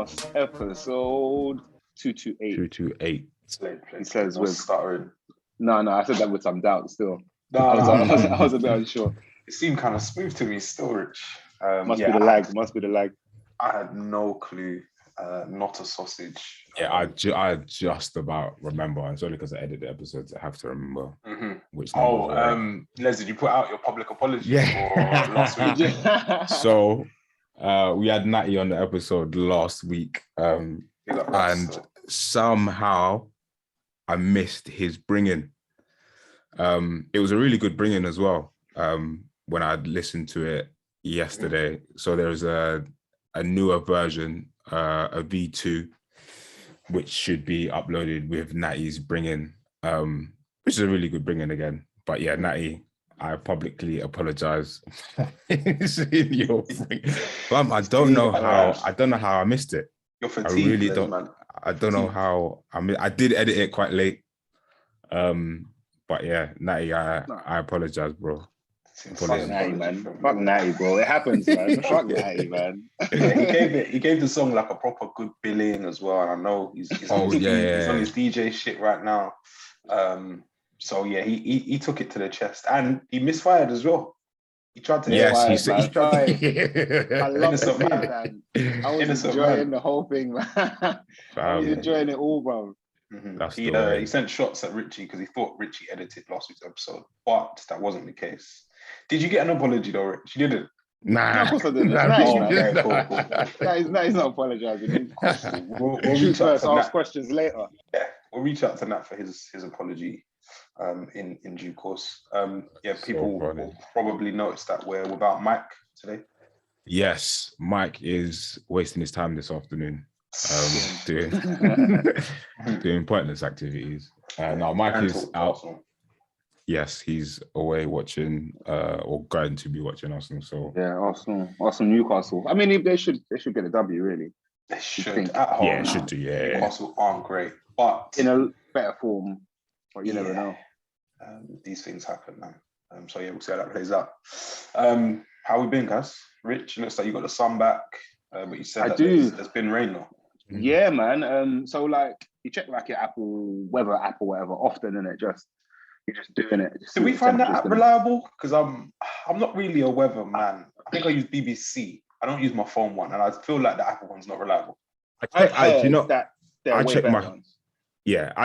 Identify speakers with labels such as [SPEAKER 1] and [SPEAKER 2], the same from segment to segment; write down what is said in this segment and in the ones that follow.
[SPEAKER 1] Podcast, episode 228.
[SPEAKER 2] 228.
[SPEAKER 1] He says with
[SPEAKER 3] stuttering.
[SPEAKER 1] No, I said that with some doubt still.
[SPEAKER 3] No,
[SPEAKER 1] I was a bit unsure.
[SPEAKER 3] It seemed kind of smooth to me still, Rich.
[SPEAKER 1] Must be the lag.
[SPEAKER 3] I had no clue. Not a sausage.
[SPEAKER 2] Yeah, I just about remember. It's only because I edited the episodes I have to remember which number.
[SPEAKER 3] Les, did you put out your public apology
[SPEAKER 2] Yeah.
[SPEAKER 3] for last week?
[SPEAKER 2] So we had Natty on the episode last week, and somehow I missed his bringing. It was a really good bringing as well. When I listened to it yesterday, so there's a newer version, a V2, which should be uploaded with Natty's bringing, which is a really good bringing again. But yeah, Natty, I publicly apologize in your bring. I don't know how I missed it.
[SPEAKER 3] You're fatigued,
[SPEAKER 2] I really don't.
[SPEAKER 3] Man.
[SPEAKER 2] I don't know how. I did edit it quite late. But yeah, Natty, I apologize, bro.
[SPEAKER 1] Fuck Natty, man. Fuck Natty, bro. It happens, man. Fuck Natty, man.
[SPEAKER 3] Yeah, he gave the song like a proper good billing as well. And I know he's on his DJ shit right now. So yeah, he took it to the chest and he misfired as well. He tried to
[SPEAKER 1] he tried. I love it, man. I was enjoying the whole thing, man. I was enjoying it all, bro.
[SPEAKER 3] Mm-hmm. He sent shots at Richie because he thought Richie edited last week's episode, but that wasn't the case. Did you get an apology though, Rich? You didn't?
[SPEAKER 1] Nah. Of course I didn't. Cool. He's not apologizing. We'll reach out to ask questions later.
[SPEAKER 3] Yeah, we'll reach out to Nat for his apology in due course. People will probably notice that we're without Mike today.
[SPEAKER 2] Yes, Mike is wasting his time this afternoon. Doing pointless activities. Now Mike is out. Arsenal. Yes, he's away watching or going to be watching Arsenal. So
[SPEAKER 1] yeah, Arsenal, Newcastle. I mean, they should get a W, really.
[SPEAKER 3] They should at home.
[SPEAKER 2] Yeah, should do. Yeah,
[SPEAKER 3] Newcastle aren't great, but
[SPEAKER 1] in a better form. But you never know.
[SPEAKER 3] These things happen, man. So yeah, we'll see how that plays out. How we been, guys? Rich, it looks like you got the sun back, but you said there's been rain though.
[SPEAKER 1] Yeah, man. So like you check like your Apple weather app or whatever often, and you're just doing it.
[SPEAKER 3] Did we find that app reliable? Because I'm not really a weather man. I think I use BBC. I don't use my phone one, and I feel like the Apple one's not reliable.
[SPEAKER 1] I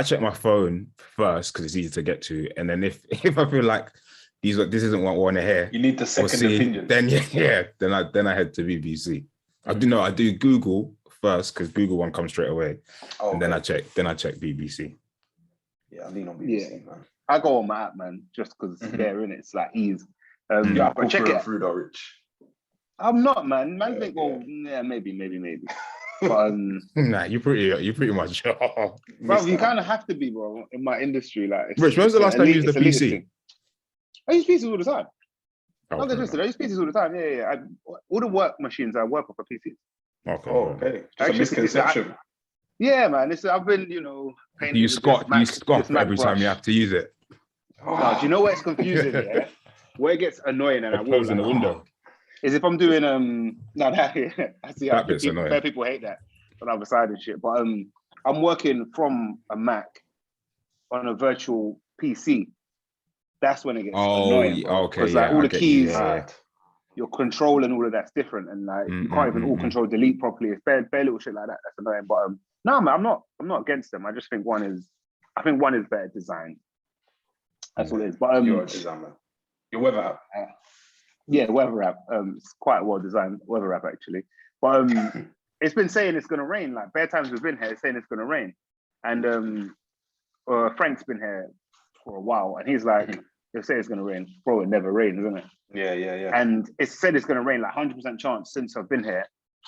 [SPEAKER 2] check my phone first because it's easy to get to, and then if I feel like this isn't what I want to hear,
[SPEAKER 3] you need the second opinion.
[SPEAKER 2] Then then I head to BBC. I do Google first because Google one comes straight away, and then I check BBC.
[SPEAKER 3] Yeah, I lean on BBC, man.
[SPEAKER 1] I go on my app, man, just because it's there, innit? It's like ease.
[SPEAKER 3] Yeah, I check it through though, Rich.
[SPEAKER 1] I'm not, man. Man think, maybe. But
[SPEAKER 2] nah, you pretty much.
[SPEAKER 1] Bro, you kind of have to be, bro, in my industry. Like,
[SPEAKER 2] Rich, when was the last time you used the PC?
[SPEAKER 1] I use PCs all the time.
[SPEAKER 2] I
[SPEAKER 1] use PCs all the time. Yeah. All the work machines I work off are PCs.
[SPEAKER 3] Okay. Just a misconception.
[SPEAKER 1] Yeah, man. I've been, painting.
[SPEAKER 2] You scoff every time you have to use it.
[SPEAKER 1] No, do you know where it's confusing? Yeah, where it gets annoying and I walk
[SPEAKER 2] in the window.
[SPEAKER 1] Is if I'm doing I see how people hate that on the other side and shit. But I'm working from a Mac on a virtual PC. That's when it gets annoying.
[SPEAKER 2] Okay.
[SPEAKER 1] Because all the keys, your control and all of that's different, and like you can't even control delete properly. It's bare little shit like that. That's annoying. But no, man, I'm not against them. I just think one is better designed. That's what it is. But
[SPEAKER 3] you're a designer. Your weather app.
[SPEAKER 1] Weather app. It's quite a well designed weather app actually. But it's been saying it's gonna rain. Like bare times we've been here, it's saying it's gonna rain. And Frank's been here for a while, and he's like, "They say it's gonna rain, bro. It never rains, isn't it?"
[SPEAKER 3] Yeah.
[SPEAKER 1] And it's said it's gonna rain, like 100% chance since I've been here.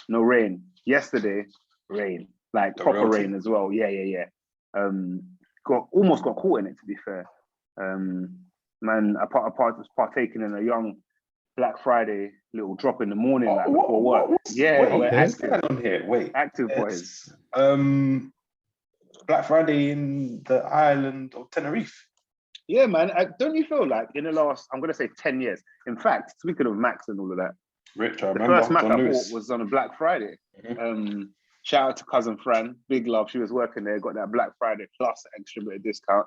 [SPEAKER 1] No rain. Yesterday, rain, like proper rain as well. Yeah. Almost got caught in it, to be fair. Man, I was partaking in a young Black Friday little drop in the morning, before work. Active boys.
[SPEAKER 3] Black Friday in the island of Tenerife.
[SPEAKER 1] Yeah, man. Don't you feel like in the last, I'm going to say 10 years, in fact, speaking of Macs and all of that,
[SPEAKER 3] Rich,
[SPEAKER 1] the first Mac I bought was on a Black Friday. Shout out to cousin Fran, big love. She was working there, got that Black Friday plus extra bit of discount.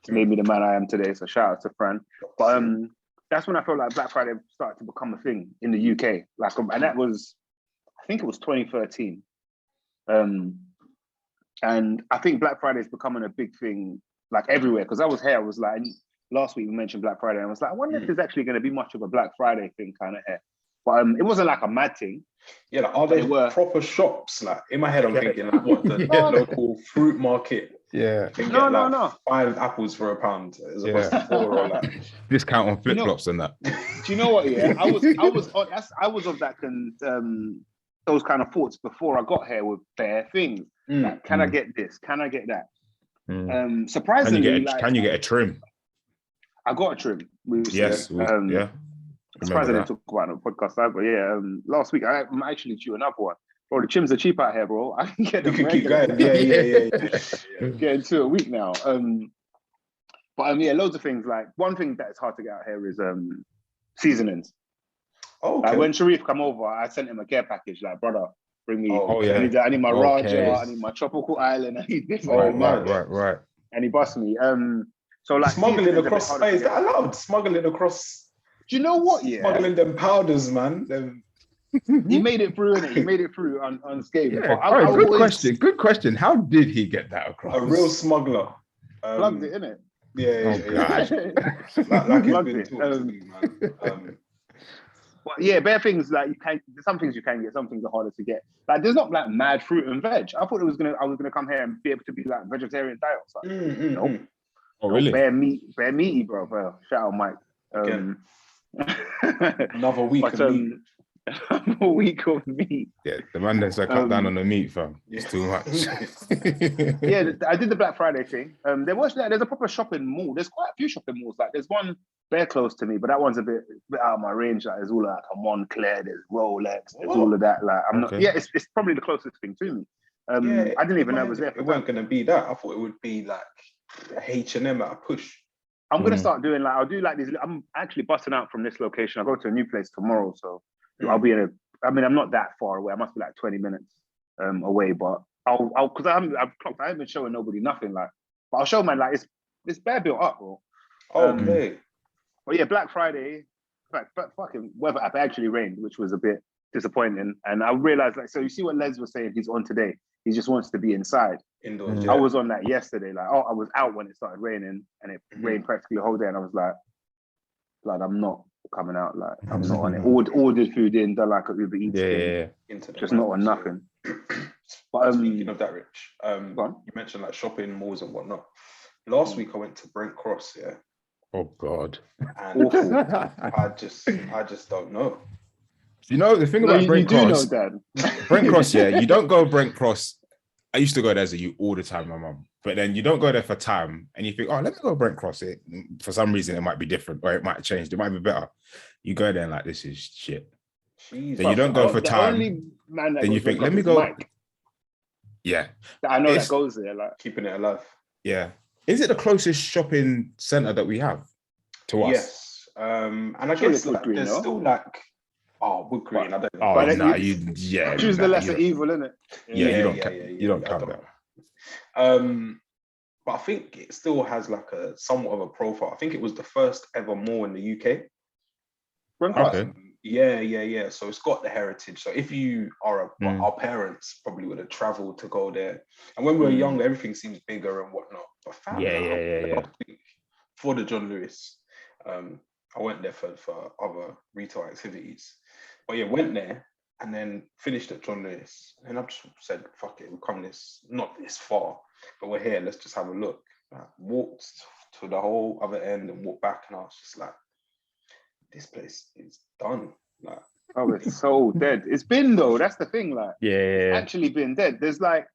[SPEAKER 1] It's made me the man I am today. So shout out to Fran. But that's when I felt like Black Friday started to become a thing in the UK. Like, and that was, I think it was 2013. And I think Black Friday is becoming a big thing, like everywhere. Because I was here, I was like, last week we mentioned Black Friday, and I was like, I wonder if there's actually going to be much of a Black Friday thing kind of here. But it wasn't like a mad thing.
[SPEAKER 3] Yeah, like, are they proper shops? Like in my head, I'm thinking like, what the local fruit market?
[SPEAKER 2] Yeah.
[SPEAKER 3] No. 5 apples for £1 as opposed to 4 or like
[SPEAKER 2] discount on flip flops and that.
[SPEAKER 1] Do you know what? Yeah, I was of that those kind of thoughts before I got here with bare things. Like, can I get this? Can I get that? Surprisingly,
[SPEAKER 2] can you get a trim?
[SPEAKER 1] I got a trim.
[SPEAKER 2] Yes. Yeah.
[SPEAKER 1] Surprised I didn't talk about it on the podcast, but yeah, last week I'm actually due another one. Bro, the trims are cheap out here, bro. I can get them.
[SPEAKER 3] You can keep going. Yeah.
[SPEAKER 1] Getting 2 a week now. But yeah, loads of things. Like one thing that is hard to get out here is seasonings.
[SPEAKER 3] Oh, okay.
[SPEAKER 1] Like when Sharif come over, I sent him a care package. Like, brother, bring me. I need my Raja. I need my tropical island. I need this.
[SPEAKER 2] Right.
[SPEAKER 1] And he busts me. So like
[SPEAKER 3] smuggling across space. Is that allowed? Smuggling across.
[SPEAKER 1] Do you know what? Yeah,
[SPEAKER 3] smuggling them powders, man.
[SPEAKER 1] He made it through, innit? He made it through unscathed.
[SPEAKER 2] Yeah, good question. How did he get that across?
[SPEAKER 3] A real smuggler.
[SPEAKER 1] Plugged it, innit?
[SPEAKER 3] Yeah. Like it's been talked to me, man.
[SPEAKER 1] But yeah, bare things like there's some things you can get, some things are harder to get. Like there's not like mad fruit and veg. I thought I was gonna come here and be able to be like vegetarian diets. Like, nope.
[SPEAKER 2] Oh really?
[SPEAKER 1] Bare meaty, bro. Shout out Mike.
[SPEAKER 3] Another week of meat.
[SPEAKER 1] A week of meat.
[SPEAKER 2] Yeah, the man that's cut down on the meat, fam. It's too much.
[SPEAKER 1] Yeah, I did the Black Friday thing. There's a proper shopping mall. There's quite a few shopping malls. Like there's one very close to me, but that one's a bit out of my range. Like there's all like a Montclair, there's Rolex, there's all of that. Like I'm not. Yeah, it's probably the closest thing to me. I didn't even know it was there.
[SPEAKER 3] It weren't gonna be that. I thought it would be like H&M at a push.
[SPEAKER 1] I'm gonna start doing I'll do like these. I'm actually busting out from this location. I go to a new place tomorrow, so I'll be I'm not that far away. I must be like 20 minutes away, but I'll because I haven't been showing nobody nothing like. But I'll show man like it's bare built up, bro.
[SPEAKER 3] Okay.
[SPEAKER 1] But yeah, Black Friday, but fucking weather app actually rained, which was a bit disappointing. And I realized so you see what Les was saying. He's on today. He just wants to be inside.
[SPEAKER 3] Indoors.
[SPEAKER 1] I was on that yesterday. Like, I was out when it started raining, and it rained practically the whole day. And I was like, I'm not coming out. Like, I'm not on it. Ordered food in, done like a Uber Eats thing. Just not on nothing. But
[SPEAKER 3] speaking of that, Rich, you mentioned like shopping malls and whatnot. Last week I went to Brent Cross. Yeah.
[SPEAKER 2] Oh God.
[SPEAKER 3] And I just don't know.
[SPEAKER 2] You know the thing about Brent Cross. Brent Cross, yeah. You don't go Brent Cross. I used to go there as a youth all the time, my mum. But then you don't go there for time, and you think, let me go Brent Cross. For some reason, it might be different, or it might have changed. It might be better. You go there and like, this is shit.
[SPEAKER 3] Jeez,
[SPEAKER 2] then you don't go for time. Then you think, let me go. Mike. Yeah,
[SPEAKER 1] I know that goes there, like
[SPEAKER 3] keeping it alive.
[SPEAKER 2] Yeah, is it the closest shopping center that we have to us?
[SPEAKER 3] Yes, and I guess like, there's still like. Oh, Wood Green. I don't know.
[SPEAKER 1] Choose the lesser evil, innit?
[SPEAKER 2] You don't count that.
[SPEAKER 3] But I think it still has like a somewhat of a profile. I think it was the first ever mall in the UK.
[SPEAKER 2] Okay.
[SPEAKER 3] Yeah. So it's got the heritage. So if you are our parents probably would have traveled to go there. And when we were younger, everything seems bigger and whatnot. But for the John Lewis, I went there for other retail activities. But yeah, went there and then finished at John Lewis. And I just said, fuck it, we've come not this far, but we're here, let's just have a look. Walked to the whole other end and walked back, and I was just like, this place is done. Like,
[SPEAKER 1] it's so dead. It's been though, that's the thing. Like,
[SPEAKER 2] it's
[SPEAKER 1] actually been dead. There's like,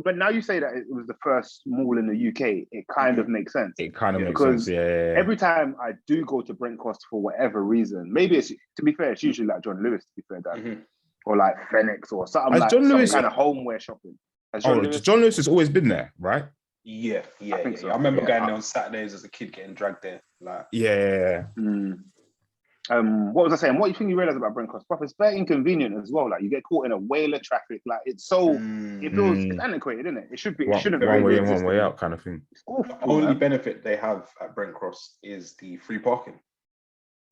[SPEAKER 1] but now you say that it was the first mall in the UK, it kind of makes sense.
[SPEAKER 2] It kind of makes sense, yeah.
[SPEAKER 1] Every time I do go to Brent Cross for whatever reason, maybe it's, to be fair, it's usually like John Lewis, to be fair, Dan, or like Phoenix or something like John Lewis, some kind of homeware shopping.
[SPEAKER 2] John Lewis has always been there, right?
[SPEAKER 3] Yeah. I think so. I remember going there on Saturdays as a kid getting dragged there. Like,
[SPEAKER 1] What was I saying? What do you think you realize about Brent Cross? Prof, it's very inconvenient as well. Like you get caught in a whale of traffic. Like it feels it's antiquated, isn't it? It shouldn't
[SPEAKER 2] one way
[SPEAKER 1] really
[SPEAKER 2] in, one way
[SPEAKER 1] exist.
[SPEAKER 2] out kind of thing.
[SPEAKER 1] It's awful,
[SPEAKER 3] The only
[SPEAKER 1] man.
[SPEAKER 3] benefit they have at Brent Cross is the free parking.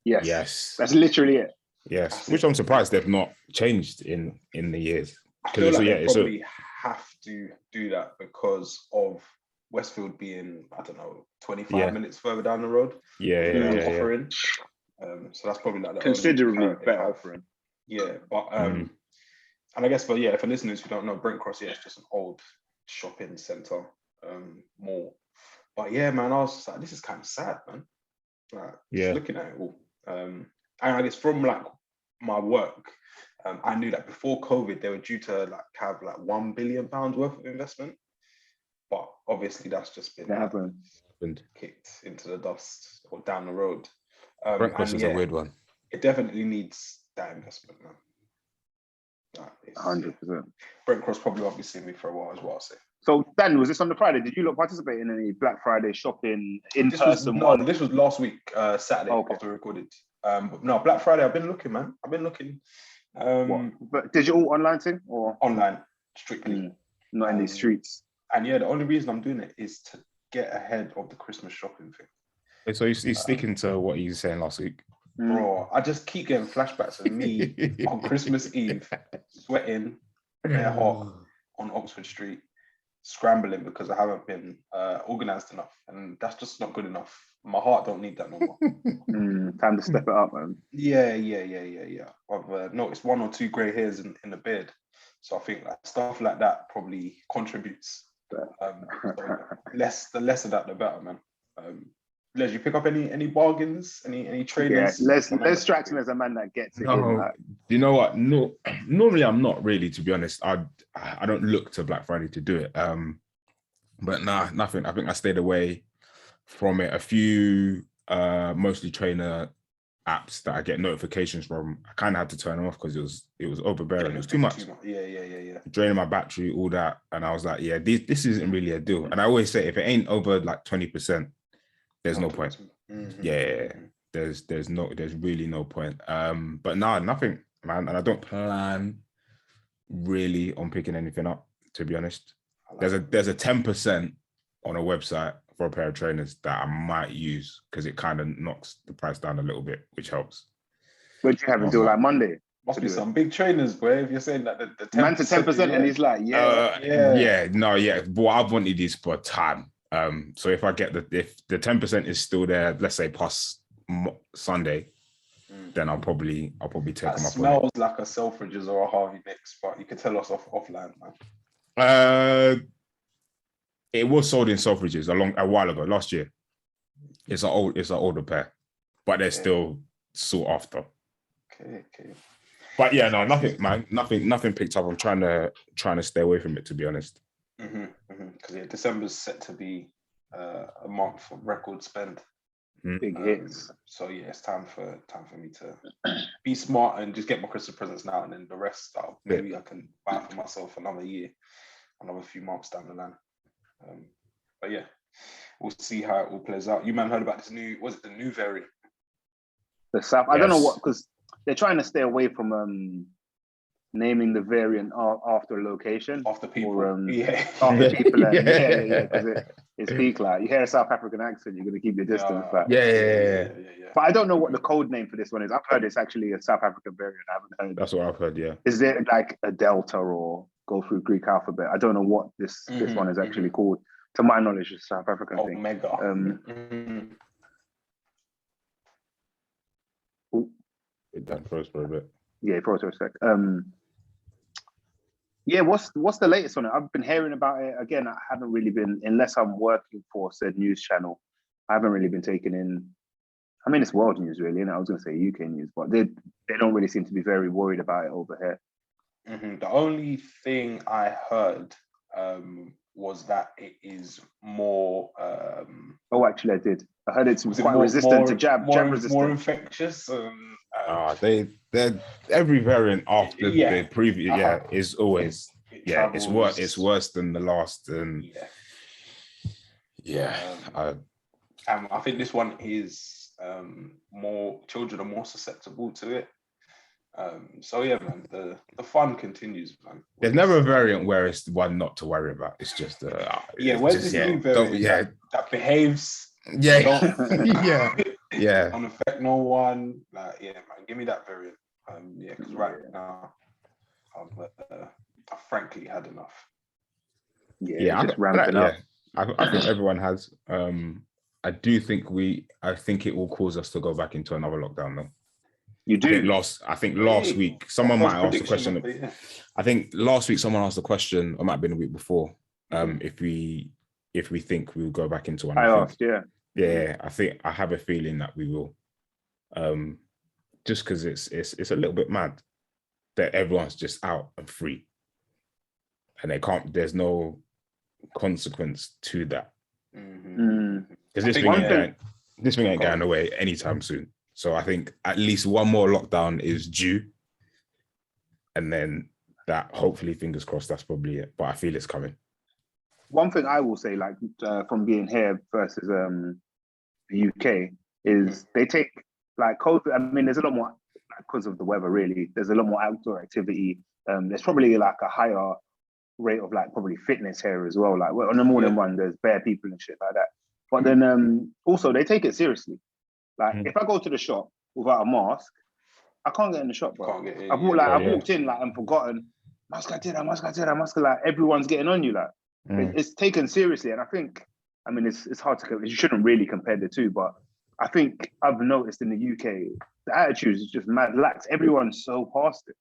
[SPEAKER 1] Yes. That's literally it.
[SPEAKER 2] Yes, which I'm surprised they've not changed in the years.
[SPEAKER 3] I feel like they probably have to do that because of Westfield being, I don't know, 25 minutes further down the road. Offering. So that's probably like the
[SPEAKER 1] considerably better offering.
[SPEAKER 3] Yeah, but and I guess for listeners who don't know, Brent Cross, it's just an old shopping centre, mall. But yeah, man, I was just like, this is kind of sad, man. Like, just looking at it all. And I guess from like my work, I knew that before COVID they were due to like have like £1 billion worth of investment, but obviously that's just been kicked into the dust or down the road.
[SPEAKER 2] Brent Cross is a weird one.
[SPEAKER 3] It definitely needs that investment, man.
[SPEAKER 1] 100%.
[SPEAKER 3] Brent Cross probably won't be seeing me for a while as well, I'll say.
[SPEAKER 1] So Dan, was this on the Friday? Did you lot participate in any Black Friday shopping in person?
[SPEAKER 3] This was last week, Saturday after we recorded. But no, Black Friday, I've been looking, man. I've been looking.
[SPEAKER 1] But digital online thing or
[SPEAKER 3] online strictly?
[SPEAKER 1] Not in these streets.
[SPEAKER 3] And yeah, the only reason I'm doing it is to get ahead of the Christmas shopping thing.
[SPEAKER 2] So he's sticking to what you were saying last week.
[SPEAKER 3] Bro, I just keep getting flashbacks of me on Christmas Eve, sweating, hair hot on Oxford Street, scrambling because I haven't been organised enough, and that's just not good enough. My heart don't need that no more.
[SPEAKER 1] Time to step it up, man.
[SPEAKER 3] Yeah. I've noticed 1 or 2 grey hairs in the beard, so I think like stuff like that probably contributes. So the less of that, the better, man. Les, you pick up any bargains, any traders?
[SPEAKER 1] Yeah, Les strikes me as a man that gets it.
[SPEAKER 2] No, you know what? No, normally I'm not really, to be honest. I don't look to Black Friday to do it. But nah, nothing. I think I stayed away from it. A few mostly trainer apps that I get notifications from, I kind of had to turn them off because it was overbearing. It was too much.
[SPEAKER 3] Yeah.
[SPEAKER 2] Draining my battery, all that, and I was like, yeah, this isn't really a deal. And I always say, if it ain't over like 20%. There's no point. Yeah, there's really no point. But nah, nothing, man. And I don't plan really on picking anything up, to be honest. There's a 10% on a website for a pair of trainers that I might use because it kind of knocks the price down a little bit, which helps.
[SPEAKER 1] But you have a deal like Monday.
[SPEAKER 3] Must be some big trainers, boy. If you're saying that the 10%,
[SPEAKER 1] man to 10%, and he's like,
[SPEAKER 2] But I've wanted these for a time. So if I get if the 10% is still there, let's say past Sunday, then I'll probably take them up.
[SPEAKER 3] Smells like a Selfridges or a Harvey Nicks, but you could tell us offline, man.
[SPEAKER 2] It was sold in Selfridges a while ago, last year. It's an older pair, but they're still sought after.
[SPEAKER 3] Okay.
[SPEAKER 2] But yeah, no, nothing, man. Nothing picked up. I'm trying to stay away from it, to be honest.
[SPEAKER 3] Because December's set to be a month for record spend,
[SPEAKER 1] big hits.
[SPEAKER 3] So yeah, it's time for me to be smart and just get my Christmas presents now, and then the rest maybe I can buy for myself another year, another few months down the line. But yeah, we'll see how it all plays out. You man heard about this the new variant?
[SPEAKER 1] The South. I don't know what, because they're trying to stay away from naming the variant after a location.
[SPEAKER 3] After people.
[SPEAKER 1] After people. Because it's peak like. You hear a South African accent, you're going to keep your distance.
[SPEAKER 2] Yeah.
[SPEAKER 1] But I don't know what the code name for this one is. I've heard it's actually a South African variant. I haven't heard.
[SPEAKER 2] That's what I've heard, yeah.
[SPEAKER 1] Is it like a Delta or go through Greek alphabet? I don't know what this one is actually called. To my knowledge, it's South African thing.
[SPEAKER 3] Omega.
[SPEAKER 2] It done froze for a bit.
[SPEAKER 1] Yeah, froze for a sec. Yeah, what's the latest on it? I've been hearing about it. Again, I haven't really been, unless I'm working for said news channel, I haven't really been taking in. I mean, it's world news, really, and I was going to say UK news, but they don't really seem to be very worried about it over here.
[SPEAKER 3] The only thing I heard was that it is more.
[SPEAKER 1] Actually, I did. I heard it's quite resistant to jab resistant.
[SPEAKER 3] More infectious.
[SPEAKER 2] They're every variant after the previous. Is always it's worse than the last. And
[SPEAKER 3] I think this one is More children are more susceptible to it. So yeah, man, the fun continues, man.
[SPEAKER 2] There's never a variant where it's one not to worry about. It's just
[SPEAKER 3] where's this new variant that behaves?
[SPEAKER 2] Yeah,
[SPEAKER 3] Don't,
[SPEAKER 2] yeah.
[SPEAKER 3] don't affect no one. Like, yeah, man, give me that variant. Because right now, I've frankly had enough.
[SPEAKER 1] Yeah, just ramping up.
[SPEAKER 2] I think everyone has. I think it will cause us to go back into another lockdown though.
[SPEAKER 1] You do?
[SPEAKER 2] I think last week someone might ask the question. I think last week someone asked the question, or might have been a week before, if we think we'll go back into one.
[SPEAKER 1] I asked, yeah.
[SPEAKER 2] Yeah, I think I have a feeling that we will. Just because it's a little bit mad that everyone's just out and free. And there's no consequence to that. Because this thing ain't going away anytime soon. So I think at least one more lockdown is due. And then that, hopefully, fingers crossed, that's probably it. But I feel it's coming.
[SPEAKER 1] One thing I will say, like from being here versus the UK, is they take like COVID. I mean, there's a lot more because of the weather. Really, there's a lot more outdoor activity. There's probably like a higher rate of like probably fitness here as well. Like on the morning run, there's bare people and shit like that. But then also they take it seriously. Like if I go to the shop without a mask, I can't get in the shop, bro. I've walked in like and forgotten. Mask. Like everyone's getting on you. Like it's taken seriously, and I think. I mean, it's hard to. You shouldn't really compare the two, but I think I've noticed in the UK the attitude is just mad lax. Everyone's so past it.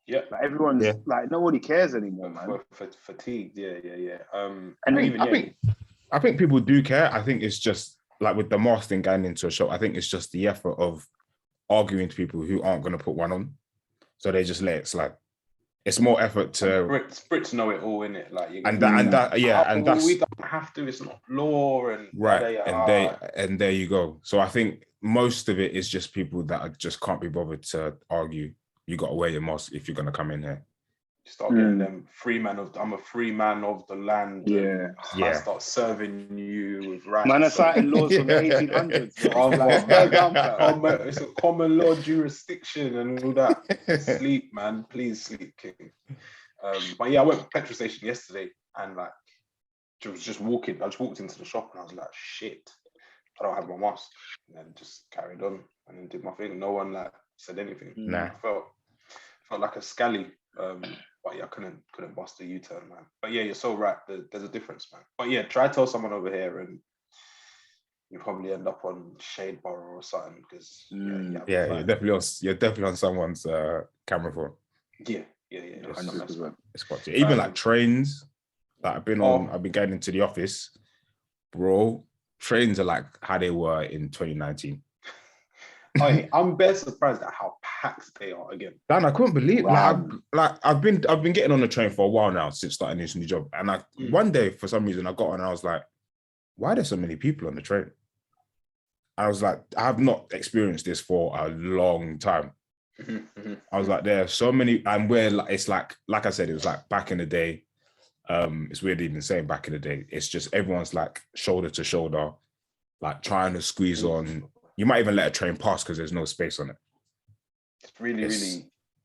[SPEAKER 3] Yeah,
[SPEAKER 1] like everyone's like nobody cares anymore, man.
[SPEAKER 3] Fatigued, yeah.
[SPEAKER 2] I think people do care. I think it's just like with the mask thing going into a shop. I think it's just the effort of arguing to people who aren't going to put one on, so they just let it slide. It's more effort to
[SPEAKER 3] Brits know it all, innit? Like
[SPEAKER 2] and that's
[SPEAKER 3] we don't have to. It's not law and
[SPEAKER 2] right. And there you go. So I think most of it is just people that just can't be bothered to argue. You got to wear your mask if you're going to come in here.
[SPEAKER 3] Start getting them I'm a free man of the land.
[SPEAKER 1] Yeah.
[SPEAKER 3] I start serving you with rights.
[SPEAKER 1] Man, are citing laws from the 1800s.
[SPEAKER 3] It's a common law jurisdiction and all that. Sleep, man. Please sleep, king. But yeah, I went to the petrol station yesterday and like was just walking. I just walked into the shop and I was like, shit, I don't have my mask. And then just carried on and then did my thing. No one like said anything.
[SPEAKER 2] Nah.
[SPEAKER 3] I felt like a scally. But yeah, I couldn't bust a U-turn, man. But yeah, you're so right. There's a difference, man. But yeah, try to tell someone over here and you probably end up on Shade Borough or something because
[SPEAKER 2] you're definitely on someone's camera phone.
[SPEAKER 3] Yeah.
[SPEAKER 2] Even like trains that I've been going into the office, bro. Trains are like how they were in 2019.
[SPEAKER 3] I'm best surprised at how packed they are again.
[SPEAKER 2] Dan, I couldn't believe I've been getting on the train for a while now since starting this new job. And one day for some reason I got on and I was like, why are there so many people on the train? I was like, I have not experienced this for a long time. I was like, there are so many, and where it's like I said, it was like back in the day. It's weird even saying back in the day. It's just everyone's like shoulder to shoulder, like trying to squeeze on. You might even let a train pass because there's no space on it.
[SPEAKER 3] It's really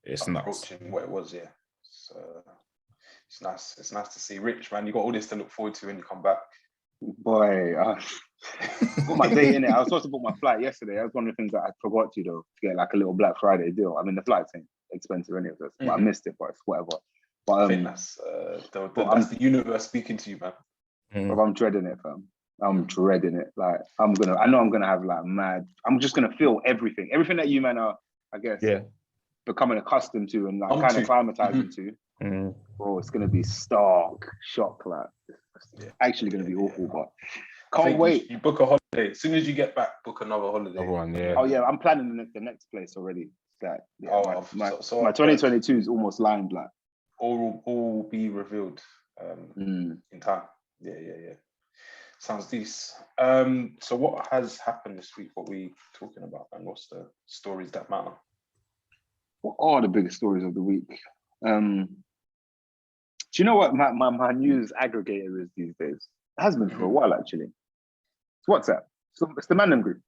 [SPEAKER 2] it's nuts.
[SPEAKER 3] Approaching what it was, yeah. So it's nice. It's nice to see. Rich, man, you got all this to look forward to when you come back.
[SPEAKER 1] Boy, I got my date in it. I was supposed to book my flight yesterday. That was one of the things that I forgot to do, to get like a little Black Friday deal. I mean, the flight's ain't expensive any of this, but I missed it, but it's whatever. But
[SPEAKER 3] I think that's the universe speaking to you, man.
[SPEAKER 1] But I'm dreading it, fam. I'm dreading it. Like I know I'm gonna have like mad. I'm just gonna feel everything that you men are, I guess, becoming accustomed to and like kind of climatizing to. Bro, it's gonna be stark shock. Like it's actually gonna be awful, but can't wait.
[SPEAKER 3] You book a holiday as soon as you get back. Book another holiday.
[SPEAKER 1] Oh yeah, I'm planning the next place already. Like my 2022 is almost lined. Like
[SPEAKER 3] all will be revealed in time. Yeah. Sounds decent. So what has happened this week? What we talking about, and what's the stories that matter?
[SPEAKER 1] What are the biggest stories of the week? Do you know what my news aggregator is these days? It has been for a while actually. It's WhatsApp. So it's the Mandem group.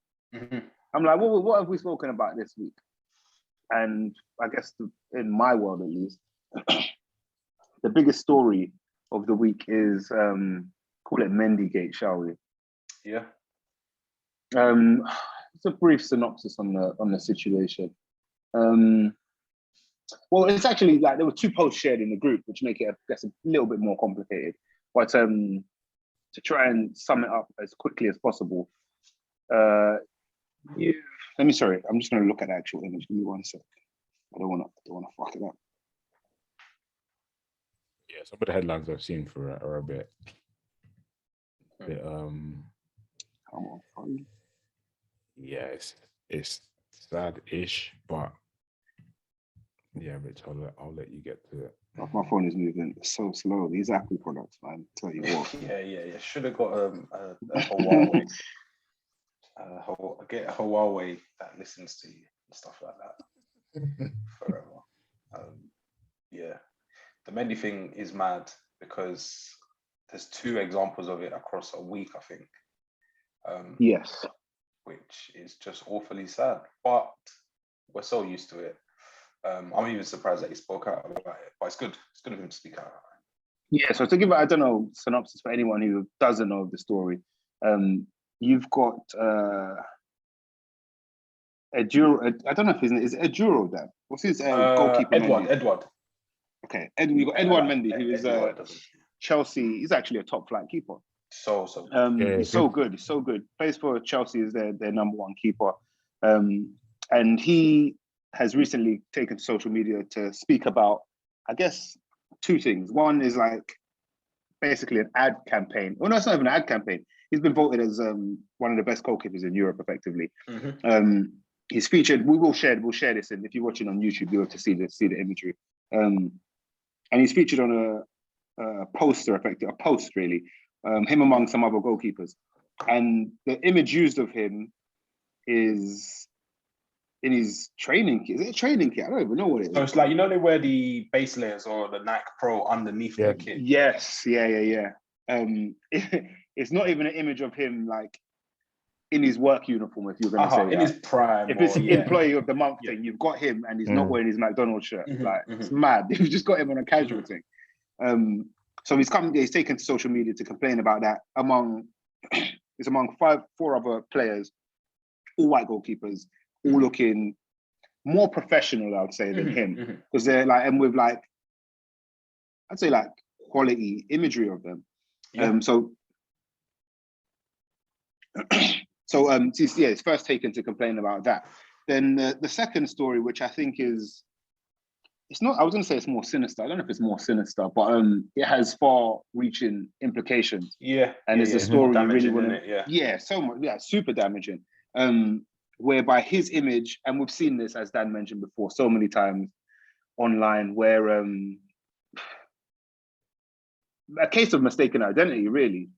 [SPEAKER 1] I'm like, what have we spoken about this week? And I guess in my world, at least, the biggest story of the week is, call it Mendygate, shall we?
[SPEAKER 3] Yeah.
[SPEAKER 1] It's a brief synopsis on the situation. Well, it's actually like there were 2 posts shared in the group, which make it, I guess, a little bit more complicated. But to try and sum it up as quickly as possible, I'm just going to look at the actual image. Give me 1 sec. I don't want to fuck it up.
[SPEAKER 2] Yeah, some of the headlines I've seen for it are a bit
[SPEAKER 1] Come on.
[SPEAKER 2] Yeah, it's sad-ish, but yeah, Rich, I'll let you get to it.
[SPEAKER 1] My phone is moving so slow. These Apple products, man. Tell you what.
[SPEAKER 3] Yeah. Should have got a Huawei. Get a Huawei that listens to you and stuff like that forever. Yeah, the Mendy thing is mad because there's 2 examples of it across a week, I think.
[SPEAKER 1] Yes.
[SPEAKER 3] Which is just awfully sad, but we're so used to it. I'm even surprised that he spoke out about it, but it's good. It's good of him to speak out.
[SPEAKER 1] Yeah, so to give, I don't know, synopsis for anyone who doesn't know the story, you've got Eduro, I don't know if is it Eduro then? What's his goalkeeper?
[SPEAKER 3] Edward.
[SPEAKER 1] Okay, you've got Edward Mendy, who is Chelsea. He's actually a top flight keeper.
[SPEAKER 3] So
[SPEAKER 1] he's so good. He's so good. Plays for Chelsea, is their number 1 keeper, and he has recently taken to social media to speak about, I guess, 2 things. One is like basically an ad campaign. Well, no, it's not even an ad campaign. He's been voted as one of the best goalkeepers in Europe, effectively. He's featured. We'll share this, and if you're watching on YouTube, you'll have to see the imagery. And he's featured on a poster, effectively, a post really. Him among some other goalkeepers, and the image used of him is in his training kit. Is it a training kit? I don't even know what it is.
[SPEAKER 3] So it's like, they wear the base layers or the Nike Pro underneath the kit.
[SPEAKER 1] Yes, yeah. It's not even an image of him like in his work uniform, if you're going to say
[SPEAKER 3] in
[SPEAKER 1] that.
[SPEAKER 3] his prime.
[SPEAKER 1] If it's employee of the month thing, you've got him and he's not wearing his McDonald's shirt. It's mad. You've just got him on a casual thing. So he's taken to social media to complain about that among 4 other players, all white goalkeepers, all looking more professional, I would say, than him. Because they're like, and with like, I'd say like quality imagery of them. It's first taken to complain about that. Then the second story, which I think is, it's not, I was going to say it's more sinister. I don't know if it's more sinister, but it has far-reaching implications.
[SPEAKER 3] Yeah.
[SPEAKER 1] And it's a story you really want
[SPEAKER 3] to...
[SPEAKER 1] Yeah, so much. Yeah, super damaging. Whereby his image, and we've seen this, as Dan mentioned before, so many times online, where a case of mistaken identity, really.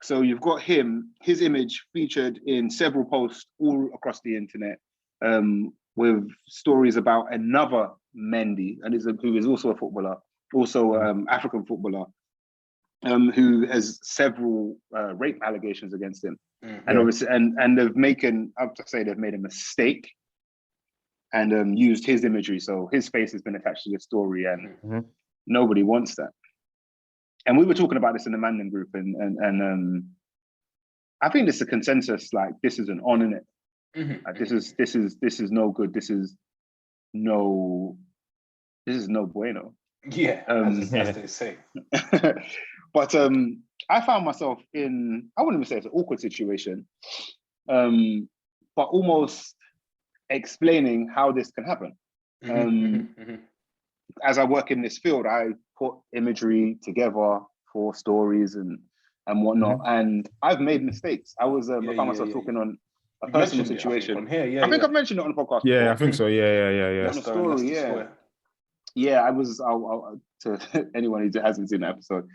[SPEAKER 1] So you've got his image featured in several posts all across the internet, with stories about another Mendy, and who is also a footballer, also African footballer, who has several rape allegations against him. And obviously, and they've made a mistake and used his imagery. So his face has been attached to the story, and nobody wants that. And we were talking about this in the Mandem group, and I think there's a consensus, like, this isn't on, innit? Like, this is no good. This is no bueno.
[SPEAKER 3] Yeah, as they say.
[SPEAKER 1] But I found myself in, I wouldn't even say it's an awkward situation, but almost explaining how this can happen. As I work in this field, I put imagery together for stories and whatnot, and I've made mistakes. I found myself talking on a personal situation. I think I've mentioned it on the podcast.
[SPEAKER 2] Yeah,
[SPEAKER 1] before.
[SPEAKER 2] I think so. Yeah.
[SPEAKER 1] On a story, yeah. I'll to anyone who hasn't seen the episode,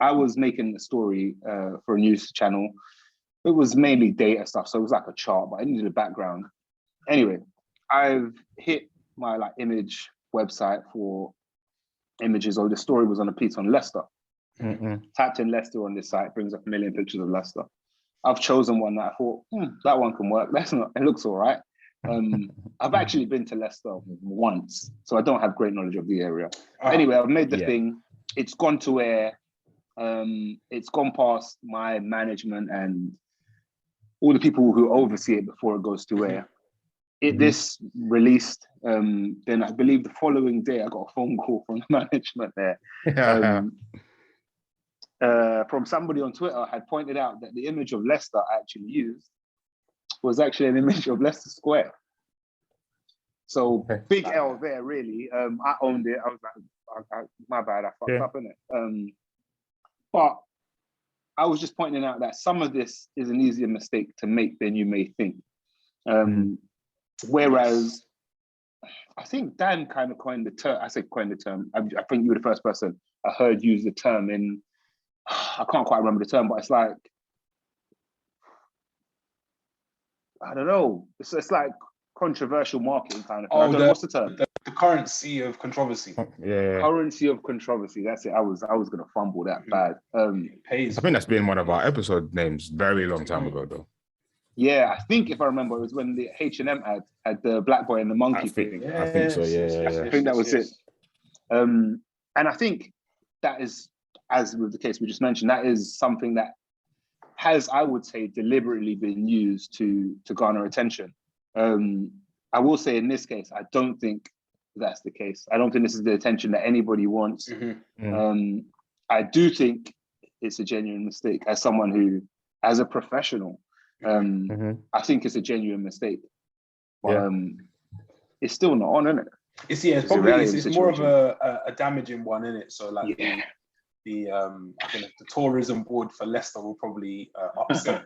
[SPEAKER 1] I was making a story for a news channel. It was mainly data stuff, so it was like a chart, but I needed a background. Anyway, I've hit my like image website for images, or the story was on a piece on Leicester. Tapped in Leicester on this site, brings up a million pictures of Leicester. I've chosen one that I thought that one can work. It looks all right. I've actually been to Leicester once, so I don't have great knowledge of the area. Anyway, I've made the thing. It's gone to air. It's gone past my management and all the people who oversee it before it goes to air. This released. Then I believe the following day I got a phone call from the management there. From somebody on Twitter had pointed out that the image of Leicester I actually used was actually an image of Leicester Square. So big L there, really. I owned it. I was like, my bad, I fucked up, innit? But I was just pointing out that some of this is an easier mistake to make than you may think. Whereas I think Dan kind of coined the term. I said coined the term. I think you were the first person I heard use the term in. I can't quite remember the term, but it's like, I don't know. It's like controversial marketing kind of thing. I don't know, what's the term?
[SPEAKER 3] The currency of controversy.
[SPEAKER 1] Currency of controversy. That's it. I was gonna fumble that bad.
[SPEAKER 2] I think that's been one of our episode names very long time ago though.
[SPEAKER 1] Yeah, I think if I remember, it was when the H&M ad had the black boy and the monkey thing.
[SPEAKER 2] I think so. Yeah.
[SPEAKER 1] I think that was it. And I think that is, as with the case we just mentioned, that is something that has, I would say, deliberately been used to garner attention. I will say in this case, I don't think that's the case. I don't think this is the attention that anybody wants. I do think it's a genuine mistake as someone who, as a professional, I think it's a genuine mistake. But it's still not on, isn't it?
[SPEAKER 3] It's more of a damaging one, isn't it? So like the I think the tourism board for Leicester will probably upset,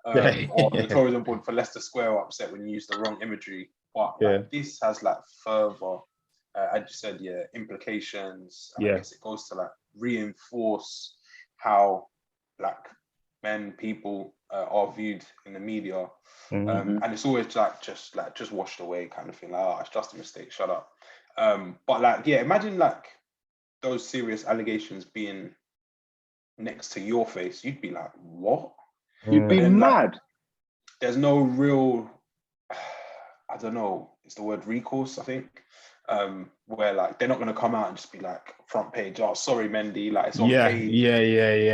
[SPEAKER 3] or the tourism board for Leicester Square will upset when you use the wrong imagery. But like, this has like further, I just said, implications. I guess it goes to like reinforce how black men, people are viewed in the media, and it's always like just washed away kind of thing. Like, oh, it's just a mistake. Shut up. But like, imagine like those serious allegations being next to your face. You'd be like, what?
[SPEAKER 1] You'd be mad.
[SPEAKER 3] Like, there's no real, I don't know, it's the word recourse, I think, where like they're not going to come out and just be like front page, oh, sorry, Mendy, like it's on page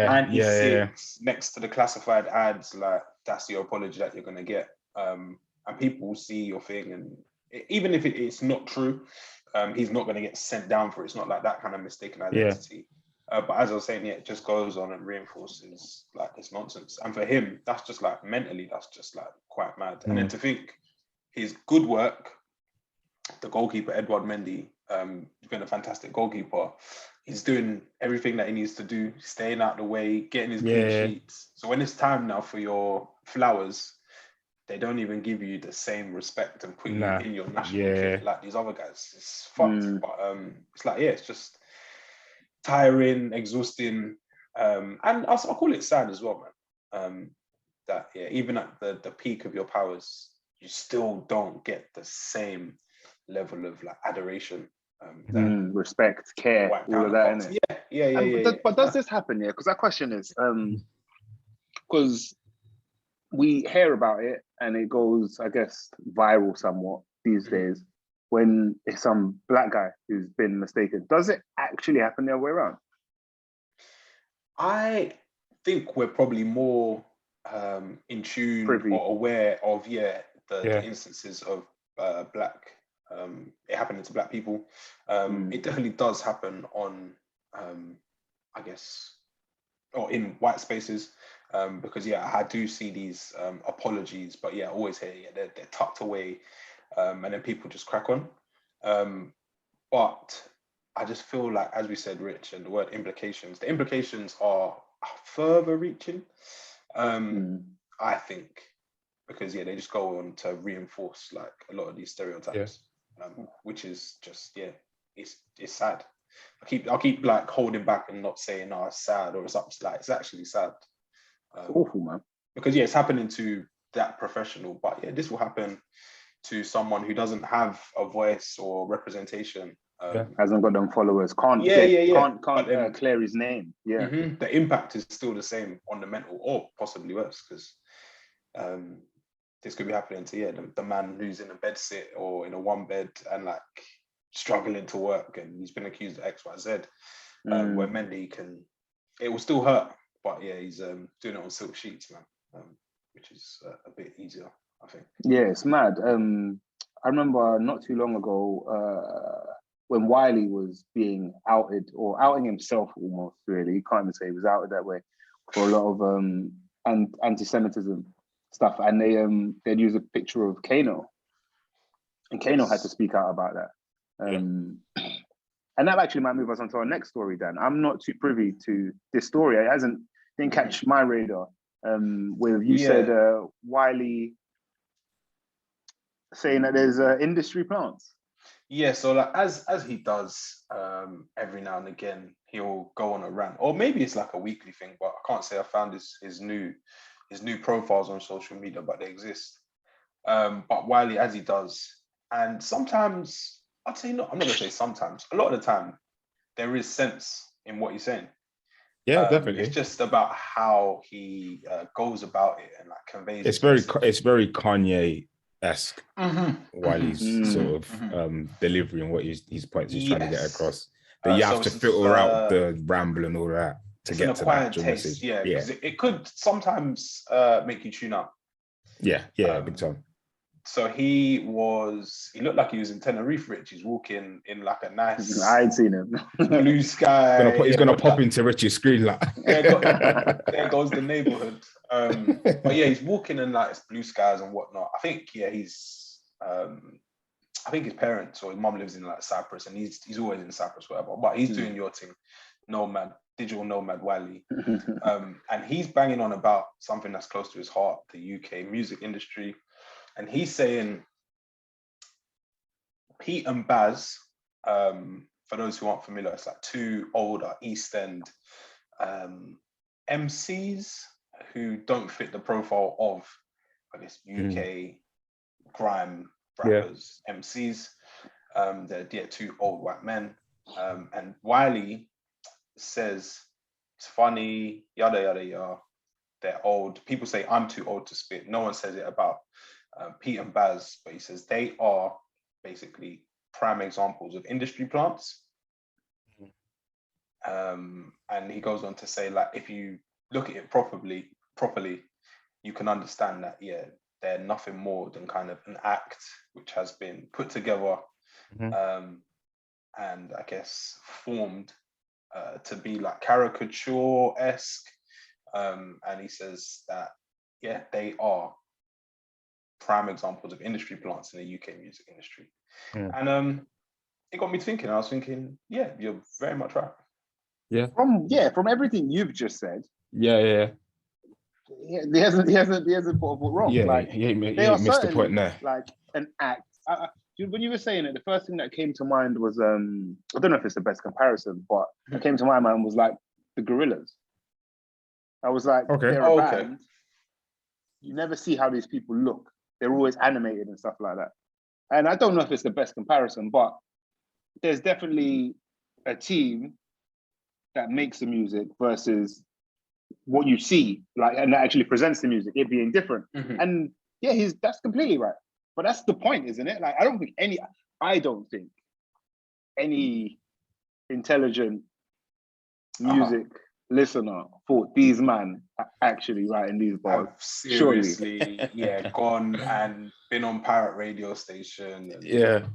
[SPEAKER 3] 96 next to the classified ads, like that's your apology that you're going to get. And people will see your thing, and even if it's not true, he's not going to get sent down for it. It's not like that kind of mistaken identity. But as I was saying, it just goes on and reinforces like this nonsense. And for him, that's just like mentally, that's just like quite mad. And then to think his good work, the goalkeeper, Edouard Mendy, he's been a fantastic goalkeeper. He's doing everything that he needs to do, staying out of the way, getting his clean sheets. So when it's time now for your flowers, they don't even give you the same respect and put you in your national kit like these other guys. It's fucked. But it's like, it's just tiring, exhausting, and I'll call it sad as well, man. That even at the peak of your powers, you still don't get the same level of like adoration,
[SPEAKER 1] respect, care, all of that, innit?
[SPEAKER 3] Yeah.
[SPEAKER 1] But does this happen? Yeah, because that question is because we hear about it and it goes, I guess, viral somewhat these days when it's some black guy who's been mistaken. Does it actually happen the other way around?
[SPEAKER 3] I think we're probably more in tune or aware of the instances of black it happening to black people. It definitely does happen on I guess, or in white spaces, because I do see these apologies, but always hear they're tucked away, and then people just crack on. But I just feel like, as we said, Rich, and the word implications, the implications are further reaching, I think, because they just go on to reinforce like a lot of these stereotypes, which is just it's sad. I'll keep like holding back and not saying it's sad or it's actually sad.
[SPEAKER 1] It's awful, man.
[SPEAKER 3] Because it's happening to that professional, but this will happen to someone who doesn't have a voice or representation
[SPEAKER 1] Hasn't got them followers. Can't
[SPEAKER 3] But then,
[SPEAKER 1] clear his name. Yeah.
[SPEAKER 3] The impact is still the same on the mental, or possibly worse, because this could be happening to the man who's in a bed sit or in a one bed and like struggling to work, and he's been accused of X, Y, Z. Where Mendy it will still hurt, but he's doing it on silk sheets, man, which is a bit easier, I think.
[SPEAKER 1] Yeah, it's mad. I remember not too long ago when Wiley was being outed, or outing himself almost, really. You can't even say he was outed that way, for a lot of anti-Semitism stuff. And they'd use a picture of Kano. And Kano had to speak out about that. And that actually might move us on to our next story, Dan. I'm not too privy to this story. It didn't catch my radar. Said Wiley saying that there's industry plants.
[SPEAKER 3] Yeah, so like as he does every now and again, he'll go on a rant, or maybe it's like a weekly thing, but I can't say I found his new profiles on social media, but they exist. But Wiley, as he does, and sometimes I'd say not. I'm not gonna say sometimes. A lot of the time, there is sense in what he's saying.
[SPEAKER 2] Yeah, definitely.
[SPEAKER 3] It's just about how he goes about it and like conveys.
[SPEAKER 2] It's very Kanye-esque. Wiley's sort of delivery and what his points he's trying to get across. That you have to filter out the ramble and all that to get to that message.
[SPEAKER 3] Yeah, because it could sometimes make you tune out.
[SPEAKER 2] Yeah, big time.
[SPEAKER 3] So he looked like he was in Tenerife, Rich. He's walking in like a nice...
[SPEAKER 1] I ain't seen him.
[SPEAKER 3] Blue sky.
[SPEAKER 2] He's going to pop into Rich's screen like...
[SPEAKER 3] there goes the neighborhood. But yeah, he's walking in like blue skies and whatnot. I think, he's... I think his parents or his mum lives in like Cyprus, and he's always in Cyprus, whatever. But he's doing your thing, digital nomad Wiley. And he's banging on about something that's close to his heart, the UK music industry. And he's saying Pete and Baz, for those who aren't familiar, it's like two older East End MCs who don't fit the profile of, I guess, UK grime rappers, MCs. They're two old white men. And Wiley says, it's funny, yada, yada, yada. They're old. People say I'm too old to spit. No one says it about Pete and Baz, but he says they are basically prime examples of industry plants. And he goes on to say, like, if you look at it properly, you can understand that, they're nothing more than kind of an act which has been put together and I guess formed to be like caricature-esque. And he says that, they are prime examples of industry plants in the UK music industry. And it got me thinking. I was thinking, you're very much right.
[SPEAKER 1] From everything you've just said.
[SPEAKER 2] He hasn't
[SPEAKER 1] put a foot wrong.
[SPEAKER 2] He missed the point there.
[SPEAKER 1] Like an act. When you were saying it, the first thing that came to mind was I don't know if it's the best comparison, but what came to my mind was like the Gorillaz. I was like, they're a band. You never see how these people look. They're always animated and stuff like that. And I don't know if it's the best comparison, but there's definitely a team that makes the music versus what you see, like, and that actually presents the music, it being different. And that's completely right. But that's the point, isn't it? Like, I don't think any intelligent music listener thought these men are actually writing these bars.
[SPEAKER 3] I've seriously, gone and been on pirate radio station. And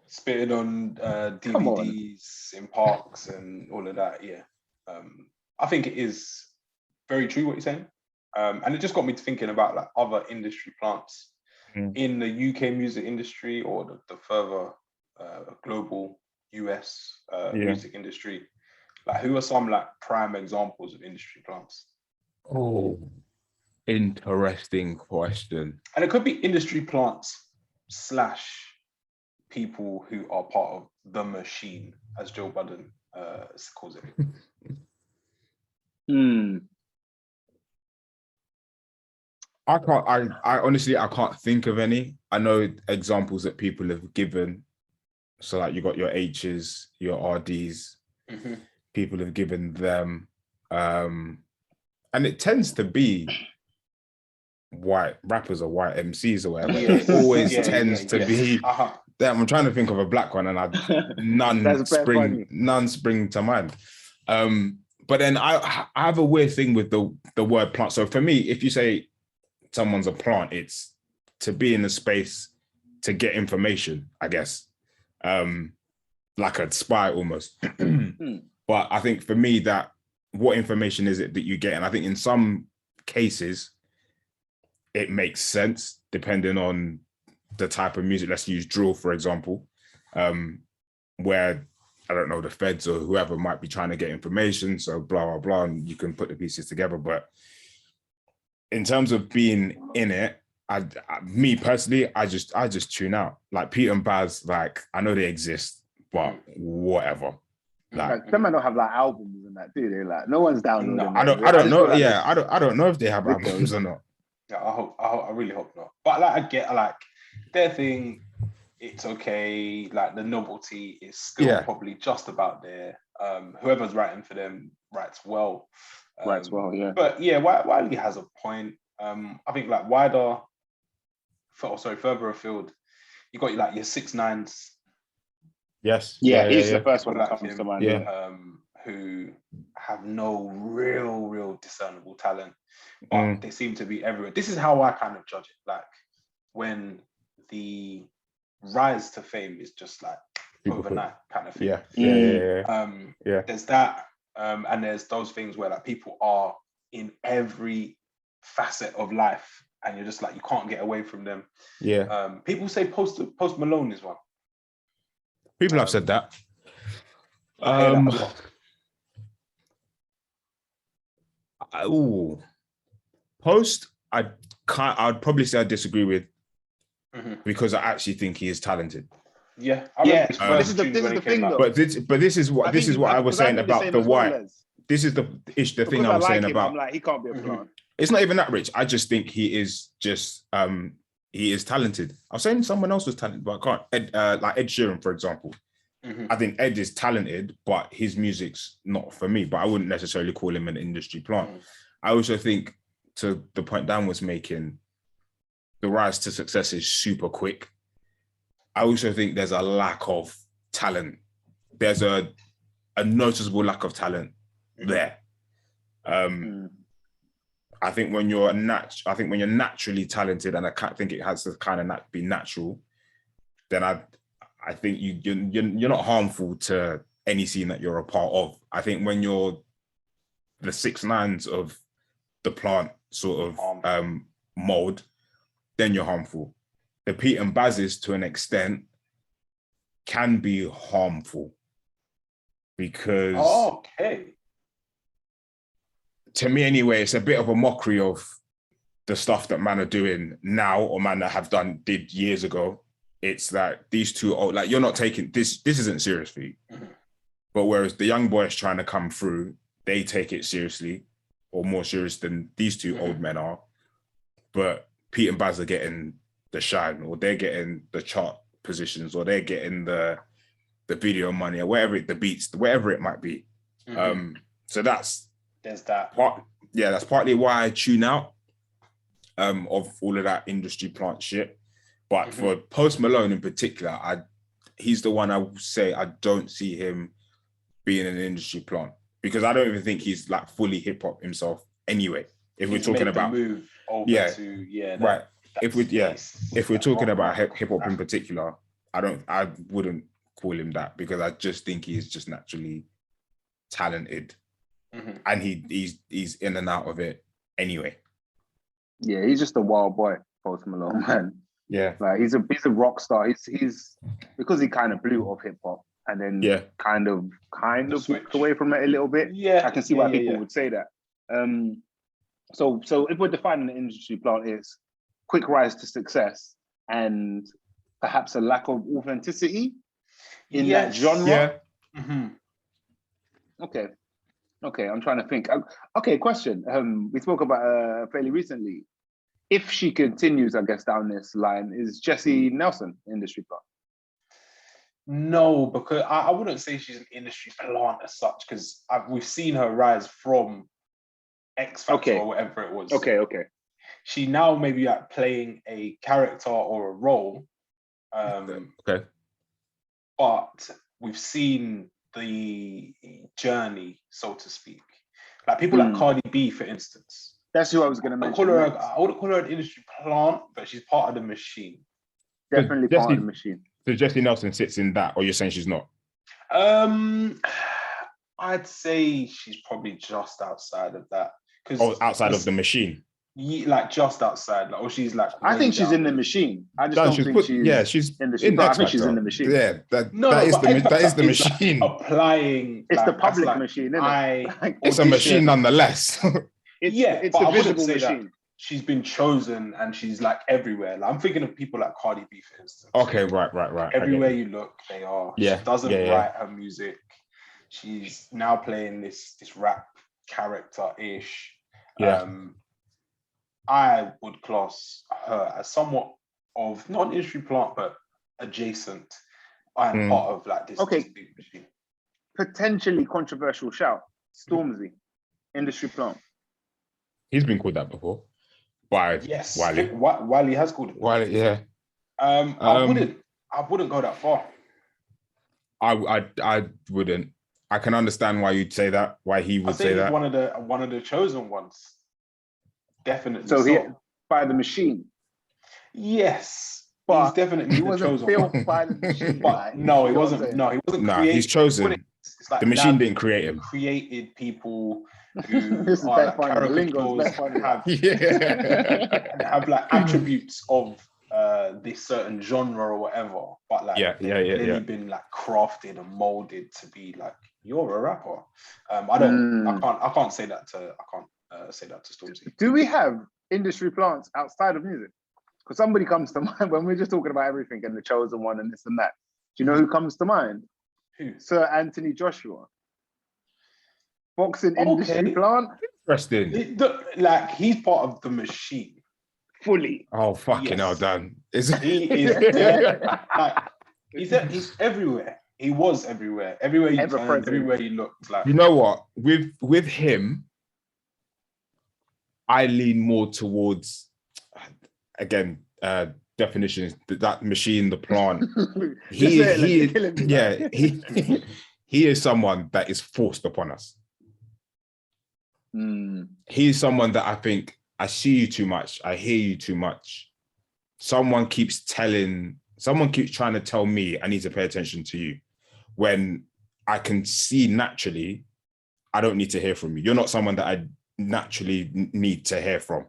[SPEAKER 3] spitting on DVDs in parks and all of that. I think it is very true what you're saying. And it just got me thinking about like other industry plants in the UK music industry or the further global US music industry. Like, who are some like prime examples of industry plants?
[SPEAKER 2] Oh, interesting question.
[SPEAKER 3] And it could be industry plants / people who are part of the machine, as Joe Budden calls it.
[SPEAKER 2] I honestly can't think of any. I know examples that people have given So like you got your H's, your RDs, people have given them, and it tends to be white rappers or white MCs or whatever. It always tends to be. Damn, I'm trying to think of a black one, and none spring to mind. But then I have a weird thing with the word plant. So for me, if you say someone's a plant, it's to be in a space to get information, I guess. Like a spy almost. But I think for me, that what information is it that you get? And I think in some cases, it makes sense depending on the type of music. Let's use drill, for example, where, I don't know, the feds or whoever might be trying to get information. So blah, blah, blah, and you can put the pieces together. But in terms of being in it, me personally, I just tune out. Like Pete and Baz, like I know they exist, but whatever. Like
[SPEAKER 1] some might not have like albums and that, do they? Like no one's downloading.
[SPEAKER 2] No, I don't know. Like, yeah, I don't know if they have albums or not.
[SPEAKER 3] Yeah, I really hope not. But like I get like their thing, it's okay. Like the novelty is still probably just about there. Whoever's writing for them writes well.
[SPEAKER 1] Yeah.
[SPEAKER 3] But yeah, Wiley has a point. I think like further afield, you got like your 6ix9ines.
[SPEAKER 2] Yes.
[SPEAKER 1] Yeah, he's the first one that comes to mind.
[SPEAKER 2] Yeah.
[SPEAKER 3] Who have no real discernible talent, but they seem to be everywhere. This is how I kind of judge it. Like when the rise to fame is just like overnight kind of thing.
[SPEAKER 2] Yeah.
[SPEAKER 3] There's that, and there's those things where like people are in every facet of life, and you're just like you can't get away from them.
[SPEAKER 2] Yeah.
[SPEAKER 3] People say Post Malone is one.
[SPEAKER 2] People have said that. Post, I'd probably say I disagree with because I actually think he is talented.
[SPEAKER 3] Yeah,
[SPEAKER 1] this is the thing though.
[SPEAKER 2] But this is what I was saying about the white. This is the thing I was saying about.
[SPEAKER 1] I'm like, he can't be a plant.
[SPEAKER 2] It's not even that, Rich. I just think he is just he is talented. I was saying someone else was talented, but I can't. Like Ed Sheeran, for example. I think Ed is talented, but his music's not for me. But I wouldn't necessarily call him an industry plant. I also think, to the point Dan was making, the rise to success is super quick. I also think there's a lack of talent. There's a noticeable lack of talent there. I think when you're naturally talented, and I think it has to kind of be natural, then I think you're not harmful to any scene that you're a part of. I think when you're the 6ix9ines of the plant sort of mold, then you're harmful. The Pete and Bazes, to an extent, can be harmful because to me anyway, it's a bit of a mockery of the stuff that man are doing now or man that did years ago. It's like these two old, like you're not taking this isn't serious for you. But whereas the young boys trying to come through, they take it seriously or more serious than these two old men are. But Pete and Baz are getting the shine, or they're getting the chart positions, or they're getting the video money, or the beats, whatever it might be. So there's that part. Yeah, that's partly why I tune out of all of that industry plant shit. But for Post Malone in particular, he's the one I would say I don't see him being an industry plant, because I don't even think he's like fully hip hop himself anyway. If we're talking about
[SPEAKER 3] move over to
[SPEAKER 2] right. If we're talking about hip hop in particular, I wouldn't call him that, because I just think he's just naturally talented, and he's in and out of it anyway.
[SPEAKER 1] Yeah, he's just a wild boy, Post Malone, man.
[SPEAKER 2] Yeah,
[SPEAKER 1] like he's a rock star. He's because he kind of blew off hip hop and then kind of walked away from it a little bit. Yeah, I can see why people would say that. So if we're defining the industry plant, it's quick rise to success and perhaps a lack of authenticity in that genre.
[SPEAKER 2] Yeah.
[SPEAKER 1] Okay, I'm trying to think. Okay, question. We spoke about fairly recently. If she continues, I guess, down this line, is Jessie Nelson industry plant?
[SPEAKER 3] No, because I wouldn't say she's an industry plant as such, because we've seen her rise from X Factor or whatever it was.
[SPEAKER 1] Okay.
[SPEAKER 3] She now maybe like playing a character or a role.
[SPEAKER 2] Okay.
[SPEAKER 3] But we've seen the journey, so to speak. Like people like Cardi B, for instance.
[SPEAKER 1] That's who I was going to mention.
[SPEAKER 3] I wouldn't call her an industry plant, but she's part of the machine.
[SPEAKER 1] Definitely part of the machine.
[SPEAKER 2] So Jessie Nelson sits in that, or you're saying she's not?
[SPEAKER 3] I'd say she's probably just outside of that.
[SPEAKER 2] Outside of the machine?
[SPEAKER 3] Yeah, like just outside. Like, or she's like...
[SPEAKER 1] I think she's in the machine. I just don't think she's...
[SPEAKER 2] Yeah, she's
[SPEAKER 1] in the... I think she's in the machine.
[SPEAKER 2] Yeah, that is the machine.
[SPEAKER 3] Like applying...
[SPEAKER 1] It's the public machine, isn't it?
[SPEAKER 2] It's a machine nonetheless.
[SPEAKER 1] It's a visible machine.
[SPEAKER 3] She's been chosen and she's like everywhere. Like, I'm thinking of people like Cardi B, for instance.
[SPEAKER 2] Okay, right.
[SPEAKER 3] Everywhere you look, they are.
[SPEAKER 2] Yeah.
[SPEAKER 3] She doesn't write her music. She's now playing this rap character-ish.
[SPEAKER 2] Yeah.
[SPEAKER 3] I would class her as somewhat of not an industry plant, but adjacent and part of like this.
[SPEAKER 1] Okay.
[SPEAKER 3] This big machine.
[SPEAKER 1] Potentially controversial shout. Stormzy, industry plant.
[SPEAKER 2] He's been called that before. By Wiley.
[SPEAKER 3] Wiley has called it.
[SPEAKER 2] Wiley, yeah.
[SPEAKER 3] I wouldn't go that far.
[SPEAKER 2] I wouldn't. I can understand why you'd say that. Why he would say that.
[SPEAKER 3] One of the chosen ones. Definitely.
[SPEAKER 1] So he by the machine.
[SPEAKER 3] Yes,
[SPEAKER 1] but
[SPEAKER 3] he's definitely
[SPEAKER 1] he wasn't built by the machine.
[SPEAKER 3] But no, he wasn't. No, he wasn't.
[SPEAKER 2] No, he's chosen. It's like the machine didn't create him.
[SPEAKER 3] Created people who are like caricatures and have like attributes of this certain genre or whatever. But like, been like crafted and molded to be like, you're a rapper. I can't say that to Stormzy.
[SPEAKER 1] Do we have industry plants outside of music? Because somebody comes to mind when we're just talking about everything and the chosen one and this and that. Do you know who comes to mind?
[SPEAKER 3] Who?
[SPEAKER 1] Sir Anthony Joshua. Boxing industry plant.
[SPEAKER 2] Interesting.
[SPEAKER 3] Like he's part of the machine.
[SPEAKER 1] Fully.
[SPEAKER 2] Oh fucking hell, Dan.
[SPEAKER 3] He is there. Like, he's everywhere. He was everywhere. Everywhere you turned, everywhere you looked. Like,
[SPEAKER 2] you know what? With him, I lean more towards, again, definitions, that machine, the plant. He is someone that is forced upon us. He is someone that I think, I see you too much, I hear you too much. Someone keeps trying to tell me I need to pay attention to you, when I can see naturally, I don't need to hear from you. You're not someone that I naturally need to hear from.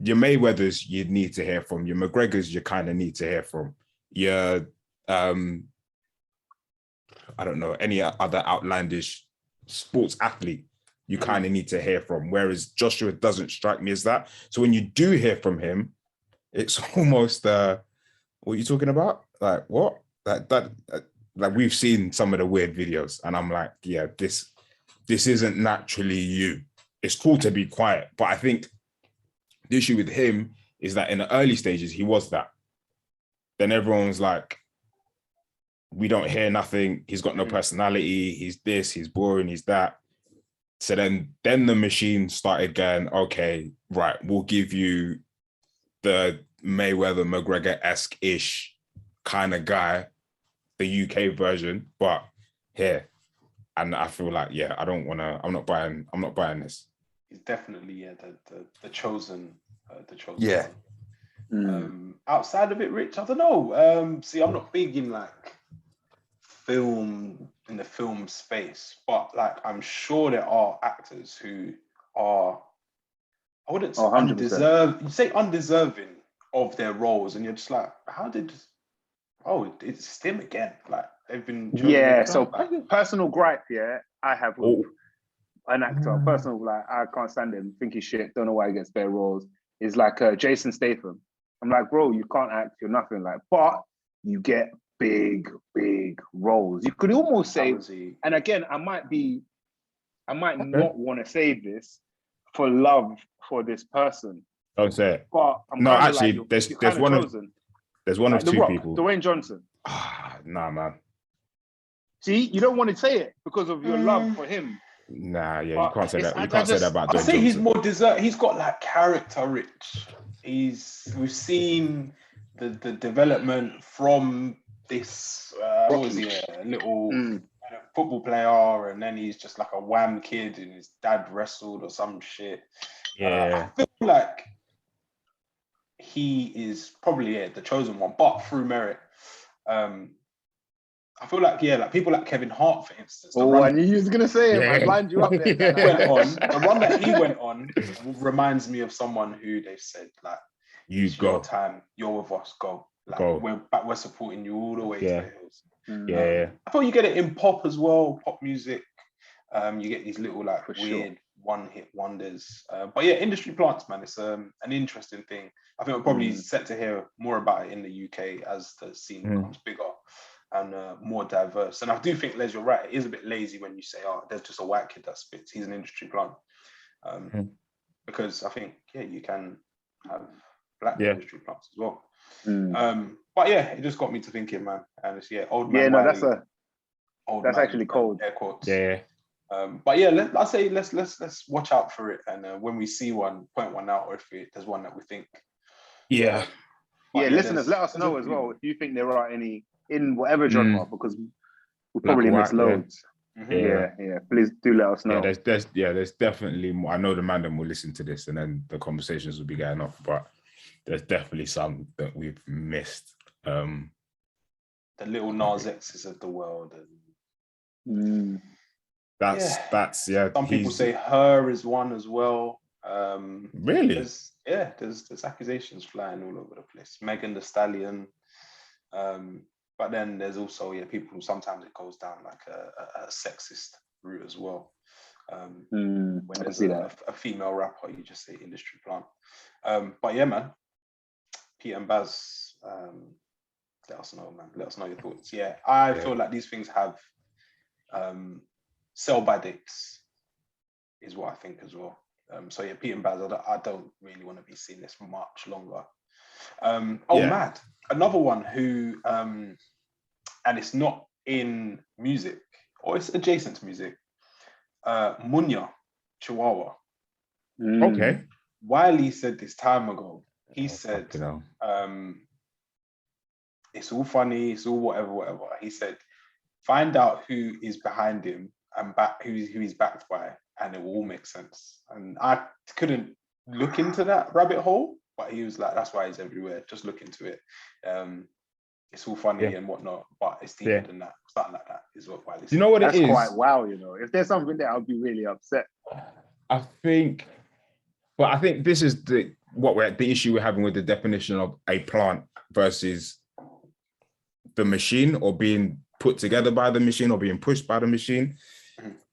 [SPEAKER 2] Your Mayweathers, you need to hear from. Your McGregors, you kind of need to hear from. Your, I don't know, any other outlandish sports athlete, you kind of need to hear from. Whereas Joshua doesn't strike me as that. So when you do hear from him, it's almost, what are you talking about? Like, what? Like we've seen some of the weird videos and I'm like, yeah, this isn't naturally you. It's cool to be quiet, but I think the issue with him is that in the early stages, he was that. Then everyone's like, we don't hear nothing. He's got no personality. He's this, he's boring, he's that. So then the machine started going, okay, right, we'll give you the Mayweather, McGregor-esque-ish kind of guy, the UK version, but here. And I feel like, yeah, I'm not buying this.
[SPEAKER 3] He's definitely, the chosen.
[SPEAKER 2] Yeah.
[SPEAKER 3] Outside of it, Rich, I don't know. See, I'm not big in like in the film space, but like I'm sure there are actors who are, I wouldn't say undeserving of their roles, and you're just like, it's him again. Like they've been
[SPEAKER 1] so personal gripe, I have with an actor, personal, like I can't stand him, think he's shit, don't know why he gets better roles, is like Jason Statham. I'm like, bro, you can't act, you're nothing, like, but you get big roles. You could almost say, and again, I might not want to say this for love for this person.
[SPEAKER 2] Don't say it.
[SPEAKER 1] But
[SPEAKER 2] there's one of two people.
[SPEAKER 1] Dwayne Johnson.
[SPEAKER 2] Nah, man.
[SPEAKER 1] See, you don't want to say it because of your love for him.
[SPEAKER 2] Nah, yeah, you can't say that. You
[SPEAKER 3] I
[SPEAKER 2] can't say that about Dwayne Johnson.
[SPEAKER 3] he's more dessert. He's got like character rich. We've seen the development from this. What was he? A little football player, and then he's just like a wham kid, and his dad wrestled or some shit.
[SPEAKER 2] Yeah,
[SPEAKER 3] I feel like he is probably the chosen one, but through merit. I feel like like people like Kevin Hart, for instance.
[SPEAKER 1] I knew you was gonna say it. I lined you up there.
[SPEAKER 3] The run that he went on reminds me of someone who they've said like, "It's your time. You're with us. Go. Like we're supporting you all the way to the hills."
[SPEAKER 2] Yeah.
[SPEAKER 3] I thought you get it in pop as well, pop music. You get these little like weird one-hit wonders. But yeah, industry plants, man. It's an interesting thing. I think we're probably set to hear more about it in the UK as the scene becomes bigger and more diverse. And I do think, Les, you're right. It is a bit lazy when you say, "Oh, there's just a white kid that spits. He's an industry plant." Because I think, you can have black industry plants as well. But yeah, it just got me to thinking, man. And it's old man.
[SPEAKER 1] Yeah, no,
[SPEAKER 3] Wiley,
[SPEAKER 1] that's actually cold.
[SPEAKER 3] Air quotes.
[SPEAKER 2] Yeah.
[SPEAKER 3] But yeah, let's watch out for it. And when we see one, point one out, or if there's one that we think.
[SPEAKER 2] Yeah.
[SPEAKER 1] Listeners, let us know as well if you think there are any in whatever genre, because we probably miss loads. Yeah. Please do let us know.
[SPEAKER 2] There's definitely more. I know the Mandem will listen to this, and then the conversations will be going off. But there's definitely some that we've missed. The
[SPEAKER 3] little Nas X's of the world.
[SPEAKER 2] That's
[SPEAKER 3] Some people say Her is one as well.
[SPEAKER 2] Really?
[SPEAKER 3] There's accusations flying all over the place. Megan Thee Stallion. But then there's also people who sometimes it goes down like a sexist route as well. When there's a female rapper, you just say industry plant. But yeah, man, Pete and Baz, let us know, man. Let us know your thoughts. Yeah, I feel like these things have sell-by dates, is what I think as well. So yeah, Pete and Baz, I don't really want to be seeing this for much longer. Mad. Another one who, and it's not in music, or it's adjacent to music, Munya, Chihuahua.
[SPEAKER 2] Okay.
[SPEAKER 3] Wiley said this time ago, he said, it's all funny, it's all whatever. He said, find out who is behind him and who he's backed by, and it will all make sense. And I couldn't look into that rabbit hole, but he was like, that's why he's everywhere. Just look into it. It's all funny and whatnot, but it's deeper than that. Something like that is what Wiley said.
[SPEAKER 2] You know what it is?
[SPEAKER 1] That's quite wow, If there's something there, I'll be really upset.
[SPEAKER 2] I think this is the issue we're having with the definition of a plant versus the machine, or being put together by the machine, or being pushed by the machine.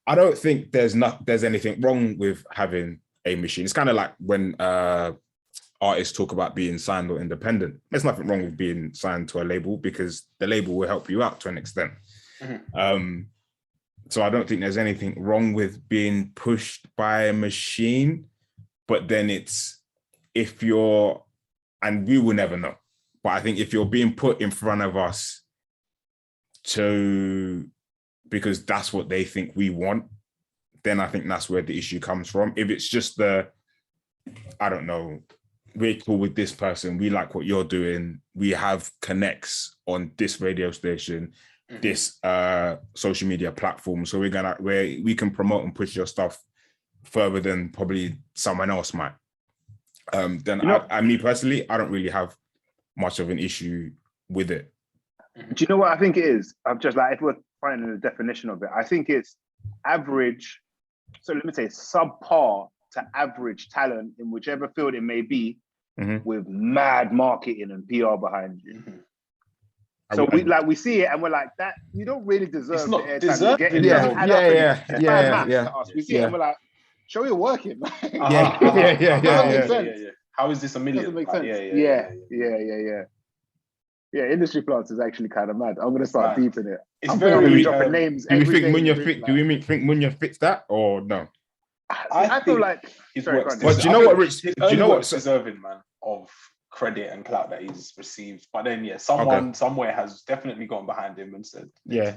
[SPEAKER 2] I don't think there's anything wrong with having a machine. It's kind of like when artists talk about being signed or independent. There's nothing wrong with being signed to a label, because the label will help you out to an extent. So I don't think there's anything wrong with being pushed by a machine, but then and we will never know. But I think if you're being put in front of us because that's what they think we want, then I think that's where the issue comes from. If it's just I don't know, we're cool with this person, we like what you're doing, we have connects on this radio station, this social media platform, so we can promote and push your stuff further than probably someone else might. Me personally, I don't really have much of an issue with it.
[SPEAKER 1] Do you know what I think it is? I'm just like, if we're finding the definition of it, I think it's average. So let me say subpar to average talent in whichever field it may be, with mad marketing and PR behind you. So we see it and we're like, that you don't really deserve the airtime you're getting. We see it and we're like, show you're working.
[SPEAKER 3] How is this a million?
[SPEAKER 1] Doesn't make sense. Yeah, industry plants is actually kind of mad. I'm going to start deep in it.
[SPEAKER 3] It's very
[SPEAKER 1] dropping names.
[SPEAKER 2] Do we think Munya fits that or no?
[SPEAKER 1] I feel like
[SPEAKER 3] he's worked.
[SPEAKER 2] But do you know what, Rich? Do you know what's
[SPEAKER 3] deserving, man, of credit and clout that he's received. But then, yeah, someone somewhere has definitely gone behind him and said,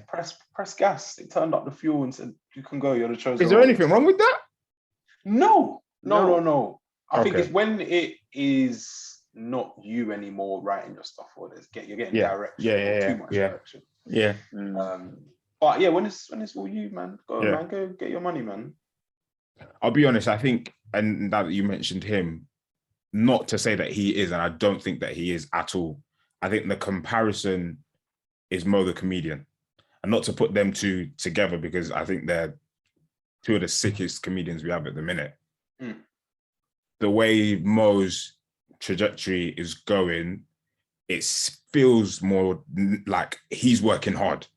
[SPEAKER 3] press gas. It turned up the fuel and said, you can go, you're the chosen.
[SPEAKER 2] Is there anything wrong with that?
[SPEAKER 3] No. I think it's when it is not you anymore writing your stuff, or you're getting direction or too much direction.
[SPEAKER 2] Yeah.
[SPEAKER 3] But yeah, when it's all you, man, go get your money, man.
[SPEAKER 2] I'll be honest, I think, and now that you mentioned him, not to say that he is, and I don't think that he is at all. I think the comparison is Mo the comedian. And not to put them two together, because I think they're two of the sickest comedians we have at the minute. The way Mo's trajectory is going, it feels more like he's working hard.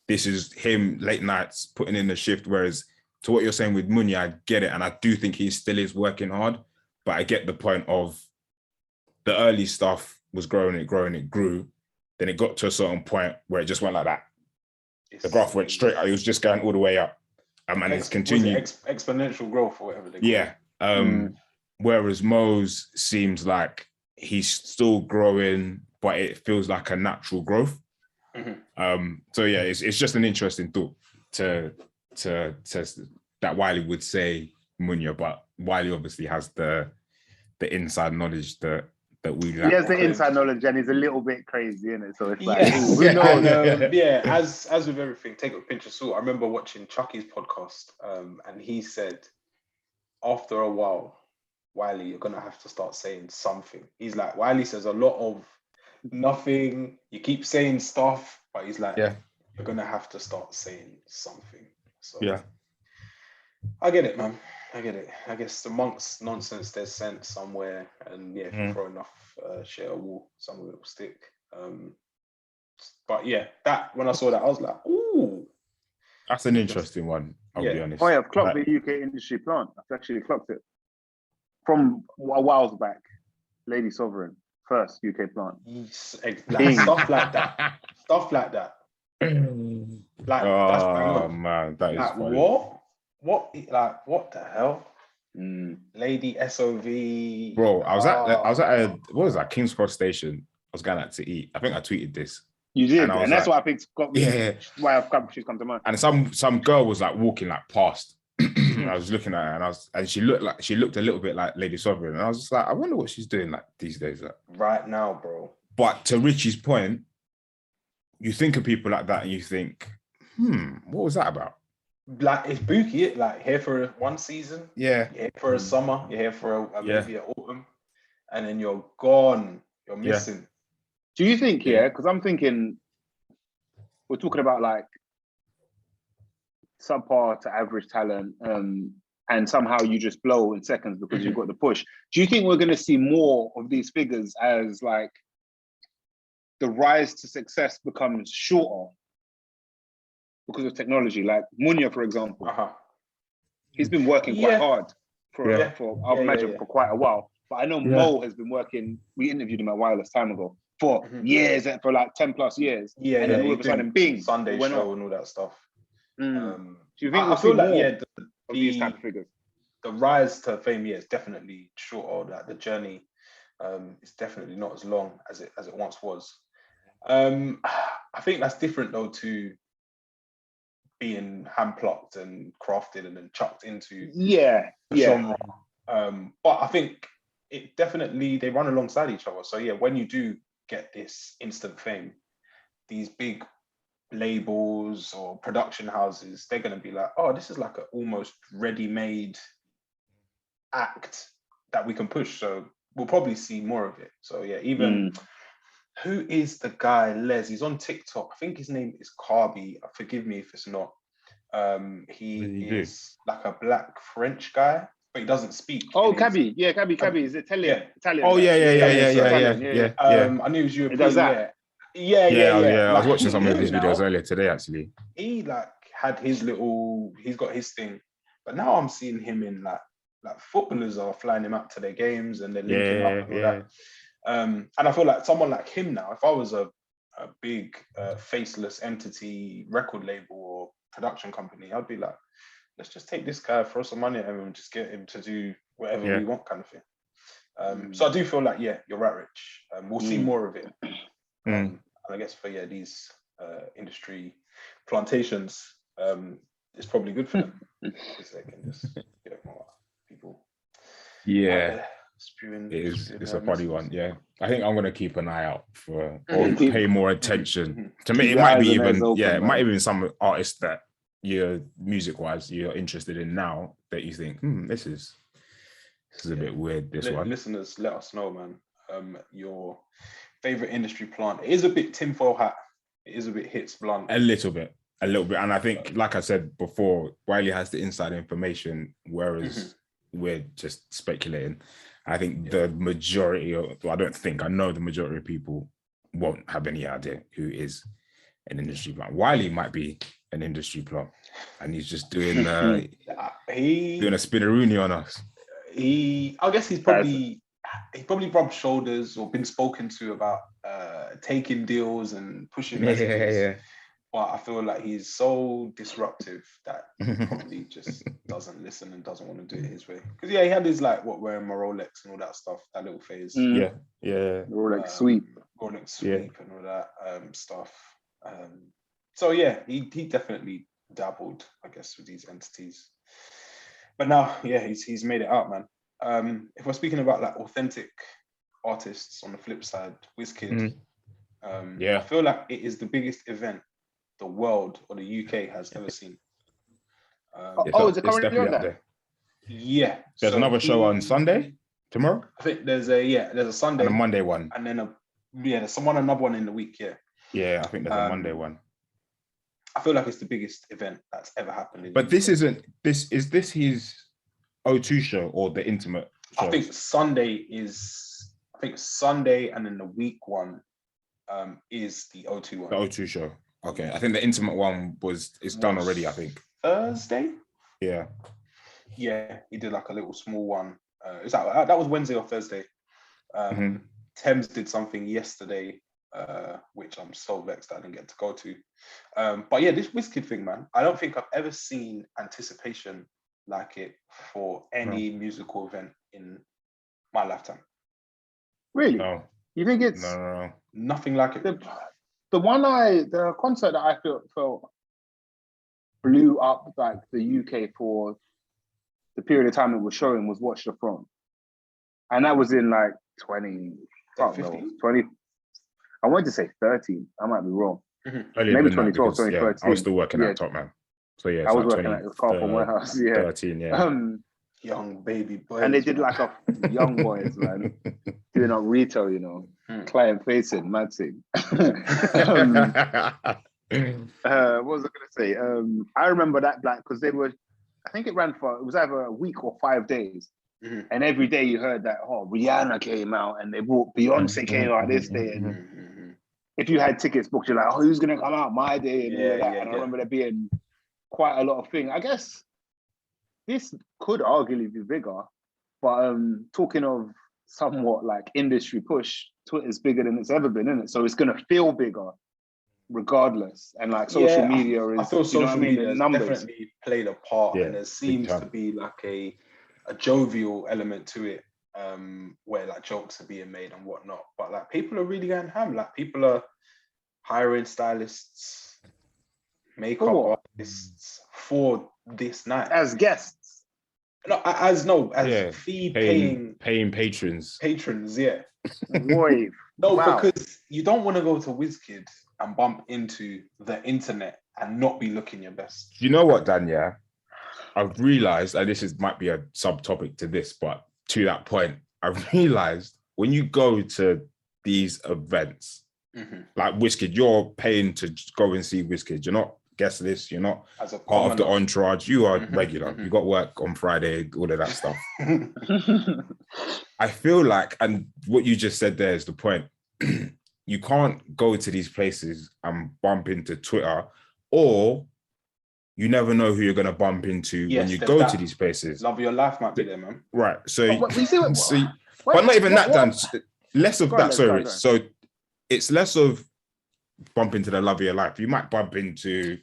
[SPEAKER 2] This is him late nights putting in the shift, whereas to what you're saying with Munya, I get it. And I do think he still is working hard, but I get the point of the early stuff was growing, it grew. Then it got to a certain point where it just went like that. The graph went straight, it was just going all the way up. And it's continued.
[SPEAKER 3] Exponential growth or whatever they call it.
[SPEAKER 2] Whereas Mo's seems like he's still growing, but it feels like a natural growth. So yeah, it's just an interesting thought to that Wiley would say Munya, but Wiley obviously has the inside knowledge that we lack.
[SPEAKER 1] He has the inside knowledge, and he's a little bit crazy, isn't it? So it's like,
[SPEAKER 3] as with everything, take it with a pinch of salt. I remember watching Chucky's podcast, and he said, after a while, Wiley, you're gonna have to start saying something. He's like, Wiley says a lot of nothing. You keep saying stuff, but he's like, you're gonna have to start saying something. So I get it, man. I get it. I guess amongst nonsense, there's sense somewhere, and if you throw enough shit at a wall, some of it will stick. But yeah, that when I saw that, I was like, ooh,
[SPEAKER 2] that's an interesting one. I'll be honest.
[SPEAKER 1] Oh yeah, I've clocked the UK industry plant. I've actually clocked it from a while back. Lady Sovereign, first UK plant.
[SPEAKER 3] Stuff like that. Stuff like that. Like, that's
[SPEAKER 2] man, that is
[SPEAKER 3] like,
[SPEAKER 2] funny.
[SPEAKER 3] What the hell? Lady SOV.
[SPEAKER 2] Bro, I was at a what was that, King's Cross Station. I was going out to eat. I think I tweeted this.
[SPEAKER 1] You did, and that's why I think got me. Why she's come to mind.
[SPEAKER 2] And some girl was like walking like past. I was looking at her, and she looked a little bit like Lady Sovereign, and I was just like, I wonder what she's doing like these days. Like.
[SPEAKER 3] Right now, bro.
[SPEAKER 2] But to Richie's point, you think of people like that, and you think, what was that about?
[SPEAKER 3] Like, it's booky, like here for one season, you're here for a summer, you're here for maybe an autumn, and then you're gone, you're missing.
[SPEAKER 1] Do you think, because I'm thinking, we're talking about like subpar to average talent, and somehow you just blow in seconds because you've got the push. Do you think we're going to see more of these figures as like the rise to success becomes shorter because of technology? Like Munya, for example, he's been working quite hard for I imagine for quite a while. But I know Mo has been working. We interviewed him at Wireless time ago for years, for like 10 plus years. And then all of a sudden, bing,
[SPEAKER 3] Sunday show and all that stuff.
[SPEAKER 1] Do you think
[SPEAKER 3] I feel like
[SPEAKER 1] these type of figures?
[SPEAKER 3] The rise to fame, is definitely shorter. Like the journey, is definitely not as long as it once was. I think that's different though to being hand plucked and crafted and then chucked into the genre. But I think it definitely, they run alongside each other. So when you do get this instant fame, these big labels or production houses, they're going to be like, oh, this is like an almost ready-made act that we can push. So we'll probably see more of it. So even who is the guy, Les? He's on TikTok. I think his name is Carby. Forgive me if it's not. He is like a black French guy, but he doesn't speak.
[SPEAKER 1] Oh, Cabby. Yeah, Cabby. Is Italian. Italian.
[SPEAKER 2] Oh, yeah.
[SPEAKER 3] I knew he was European.
[SPEAKER 2] Yeah. I was watching some of his videos earlier today, actually.
[SPEAKER 3] He had his he's got his thing. But now I'm seeing him in like footballers are flying him out to their games and they're linking up and all that. And I feel like someone like him now, if I was a big faceless entity record label or production company, I'd be like, let's just take this guy, throw some money at him and just get him to do whatever we want kind of thing. So I do feel like, yeah, you're right, Rich. We'll see more of it. And I guess for these industry plantations, it's probably good for them because they can just get more people.
[SPEAKER 2] Yeah,
[SPEAKER 3] spewing,
[SPEAKER 2] it's a funny one. Yeah, I think I'm gonna keep an eye out for or pay more attention to me. It might be even it might even some artists that you're music wise you're interested in now that you think this is a bit weird. This one,
[SPEAKER 3] listeners, let us know, man. Your favorite industry plant. It is a bit tinfoil hat. It is a bit hits blunt.
[SPEAKER 2] A little bit. And I think, like I said before, Wiley has the inside information, whereas we're just speculating. I think the majority I know the majority of people won't have any idea who is an industry plant. Wiley might be an industry plant, and he's just doing doing a spinneroonie on us.
[SPEAKER 3] I guess he's probably rubbed shoulders or been spoken to about taking deals and pushing messages.
[SPEAKER 2] Yeah.
[SPEAKER 3] But I feel like he's so disruptive that he probably just doesn't listen and doesn't want to do it his way. Because he had his wearing my Rolex and all that stuff, that little phase.
[SPEAKER 2] Yeah.
[SPEAKER 1] Rolex sweep.
[SPEAKER 3] And all that stuff. So yeah, he definitely dabbled, I guess, with these entities. But now, yeah, he's made it out, man. If we're speaking about authentic artists on the flip side, Wizkid, I feel like it is the biggest event the world or the UK has ever seen.
[SPEAKER 1] Is it currently on there?
[SPEAKER 3] Yeah.
[SPEAKER 2] There's another show on Sunday, tomorrow?
[SPEAKER 3] I think there's a Sunday.
[SPEAKER 2] And a Monday one.
[SPEAKER 3] And then there's another one in the week, yeah.
[SPEAKER 2] Yeah, I think there's a Monday one.
[SPEAKER 3] I feel like it's the biggest event that's ever happened.
[SPEAKER 2] But this isn't, is this his O2 show or the intimate show?
[SPEAKER 3] I think Sunday, and then the week one is the O2 one.
[SPEAKER 2] The O2 show. Okay, I think the intimate one it's done already, I think.
[SPEAKER 3] Thursday?
[SPEAKER 2] Yeah.
[SPEAKER 3] Yeah, he did a little small one. That was Wednesday or Thursday. Thames did something yesterday, which I'm so vexed I didn't get to go to. But yeah, this Wizkid thing, man, I don't think I've ever seen anticipation like it for any musical event in my lifetime.
[SPEAKER 1] Really?
[SPEAKER 2] No.
[SPEAKER 1] You think it's
[SPEAKER 2] no.
[SPEAKER 3] Nothing like it?
[SPEAKER 1] The concert that I felt blew up the UK for the period of time it was showing was Watch the Throne. And that was in 20, 20, I wanted to say 13. I might be wrong. Maybe 2012, 2013.
[SPEAKER 2] I was still working at Top Man. So yeah,
[SPEAKER 1] I was working at the car from warehouse. Yeah.
[SPEAKER 2] 13, yeah.
[SPEAKER 3] Young baby boys.
[SPEAKER 1] And they did a young boys, man, doing up retail, client facing, mad thing. What was I gonna say? I remember that because they were, I think it was either a week or 5 days. And every day you heard that, Rihanna came out and they brought Beyonce came out this day. And if you had tickets booked, you're like, who's gonna come out my day? And all that. And I remember there being quite a lot of things. I guess this could arguably be bigger, but talking of somewhat industry push, Twitter's bigger than it's ever been, isn't it? So it's gonna feel bigger regardless. And social media is,
[SPEAKER 3] I feel social media has
[SPEAKER 1] numbers
[SPEAKER 3] definitely played a part, and there seems to be a jovial element to it, where jokes are being made and whatnot. But people are really going ham. People are hiring stylists, makeup artists for this night
[SPEAKER 1] as guests.
[SPEAKER 3] As fee
[SPEAKER 2] paying patrons.
[SPEAKER 3] Yeah.
[SPEAKER 1] Boy,
[SPEAKER 3] because you don't want to go to Wizkid and bump into the internet and not be looking your best.
[SPEAKER 2] You know what, Dan? Yeah, I've realized, and might be a subtopic to this, but to that point, I've realized when you go to these events, like Wizkid, you're paying to go and see Wizkid. You're not guest list. You're not part of the entourage. You are regular. You got work on Friday, all of that stuff. I feel like, and what you just said there is the point. You can't go to these places and bump into Twitter, or you never know who you're going to bump into when you go to these places.
[SPEAKER 3] Love of your life might be there, man.
[SPEAKER 2] Right. So, but not even that, Dan. Less of that, sorry. So it's less of bump into the love of your life. You might bump into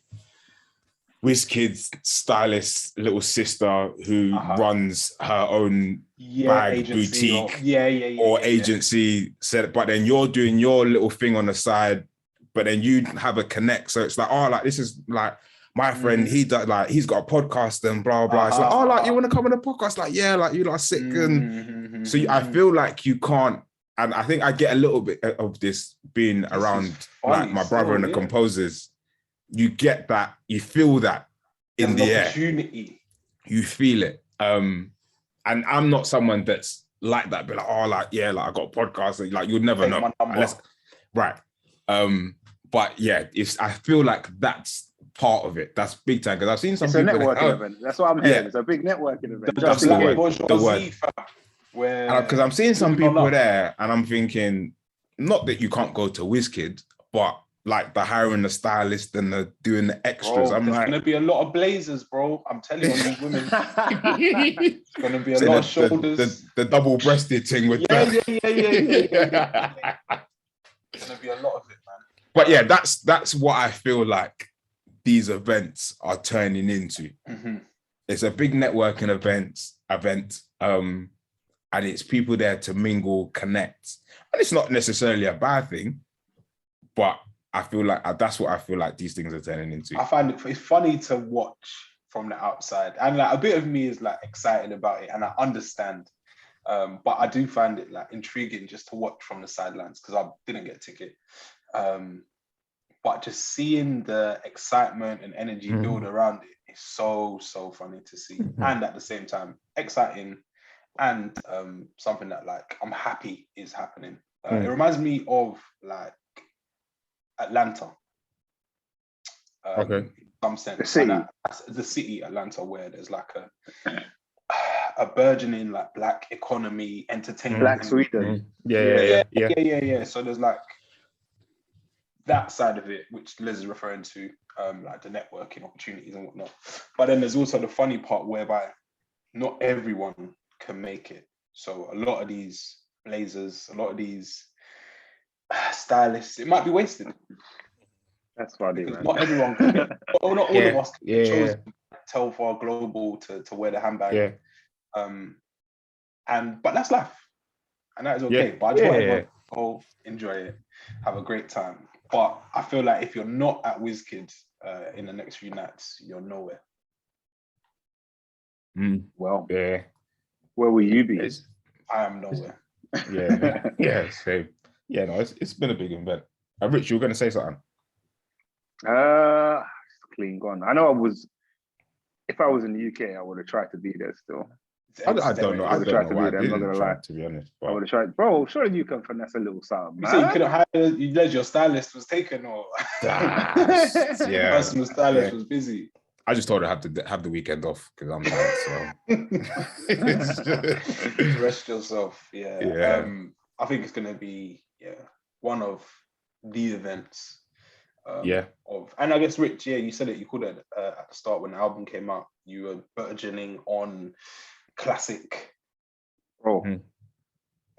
[SPEAKER 2] Wizkid's stylist little sister who runs her own bag
[SPEAKER 3] agency
[SPEAKER 2] boutique or agency said, but then you're doing your little thing on the side, but then you have a connect. So it's like, oh, like this is like my friend, he does like he's got a podcast and blah blah. It's like, oh, like you want to come on the podcast? Like, yeah, like you lot are sick. And so I feel like you can't, and I think I get a little bit of this being around like my brother and the composers. You get that, you feel that in the air. You feel it. And I'm not someone that's like that, but like, oh, like, yeah, like I got a podcast, and like you'll never know. Unless, right. But yeah, I feel like that's part of it. That's big time. Because I've seen some people.
[SPEAKER 1] It's a networking event. That's what I'm hearing. Yeah. It's a big networking event.
[SPEAKER 2] That's the word. Because I'm seeing some people there and I'm thinking, not that you can't go to Wizkid, but like the hiring the stylist and the doing the extras.
[SPEAKER 3] Bro, there's gonna be a lot of blazers, bro. I'm telling you, these women. It's gonna be a lot of shoulders.
[SPEAKER 2] The double-breasted thing with
[SPEAKER 3] yeah. It's gonna be a lot of it, man.
[SPEAKER 2] But yeah, that's what I feel like these events are turning into. It's a big networking event, and it's people there to mingle, connect, and it's not necessarily a bad thing, but I feel like that's what I feel like these things are turning into.
[SPEAKER 3] I find it's funny to watch from the outside, and like a bit of me is like excited about it, and I understand, but I do find it like intriguing just to watch from the sidelines because I didn't get a ticket. But just seeing the excitement and energy build around it is so funny to see, and at the same time exciting, and something that like I'm happy is happening. It reminds me of like Atlanta. In some sense. The city Atlanta, where there's like a burgeoning like black economy, entertainment.
[SPEAKER 1] Black Sweden.
[SPEAKER 2] Yeah.
[SPEAKER 3] So there's like that side of it, which Liz is referring to, like the networking opportunities and whatnot. But then there's also the funny part whereby not everyone can make it. So a lot of these blazers, a lot of these stylists, it might be wasted.
[SPEAKER 1] That's funny, man.
[SPEAKER 3] Not everyone can get, not all of us chose Telfar Global to wear the handbag. But that's life. And that is okay. But I just want to go enjoy it, have a great time. But I feel like if you're not at Wizkid in the next few nights, you're nowhere.
[SPEAKER 1] Well, where will you be?
[SPEAKER 3] I am nowhere.
[SPEAKER 2] Same. Yeah, no, it's been a big event. Rich, you were going to say something?
[SPEAKER 1] Clean gone. I know if I was in the UK, I would have tried to be there still.
[SPEAKER 2] I don't know. I don't know why I didn't try, to be honest.
[SPEAKER 1] I would have tried. Bro, surely you can finesse a little something, man.
[SPEAKER 3] You said you couldn't hire, you led your stylist was taken, or personal stylist was busy.
[SPEAKER 2] I just thought I'd have the weekend off because I'm tired. So
[SPEAKER 3] rest yourself. Yeah. I think it's gonna be one of the events. And I guess Rich, you said it. You called it at the start when the album came out. You were burgeoning on classic.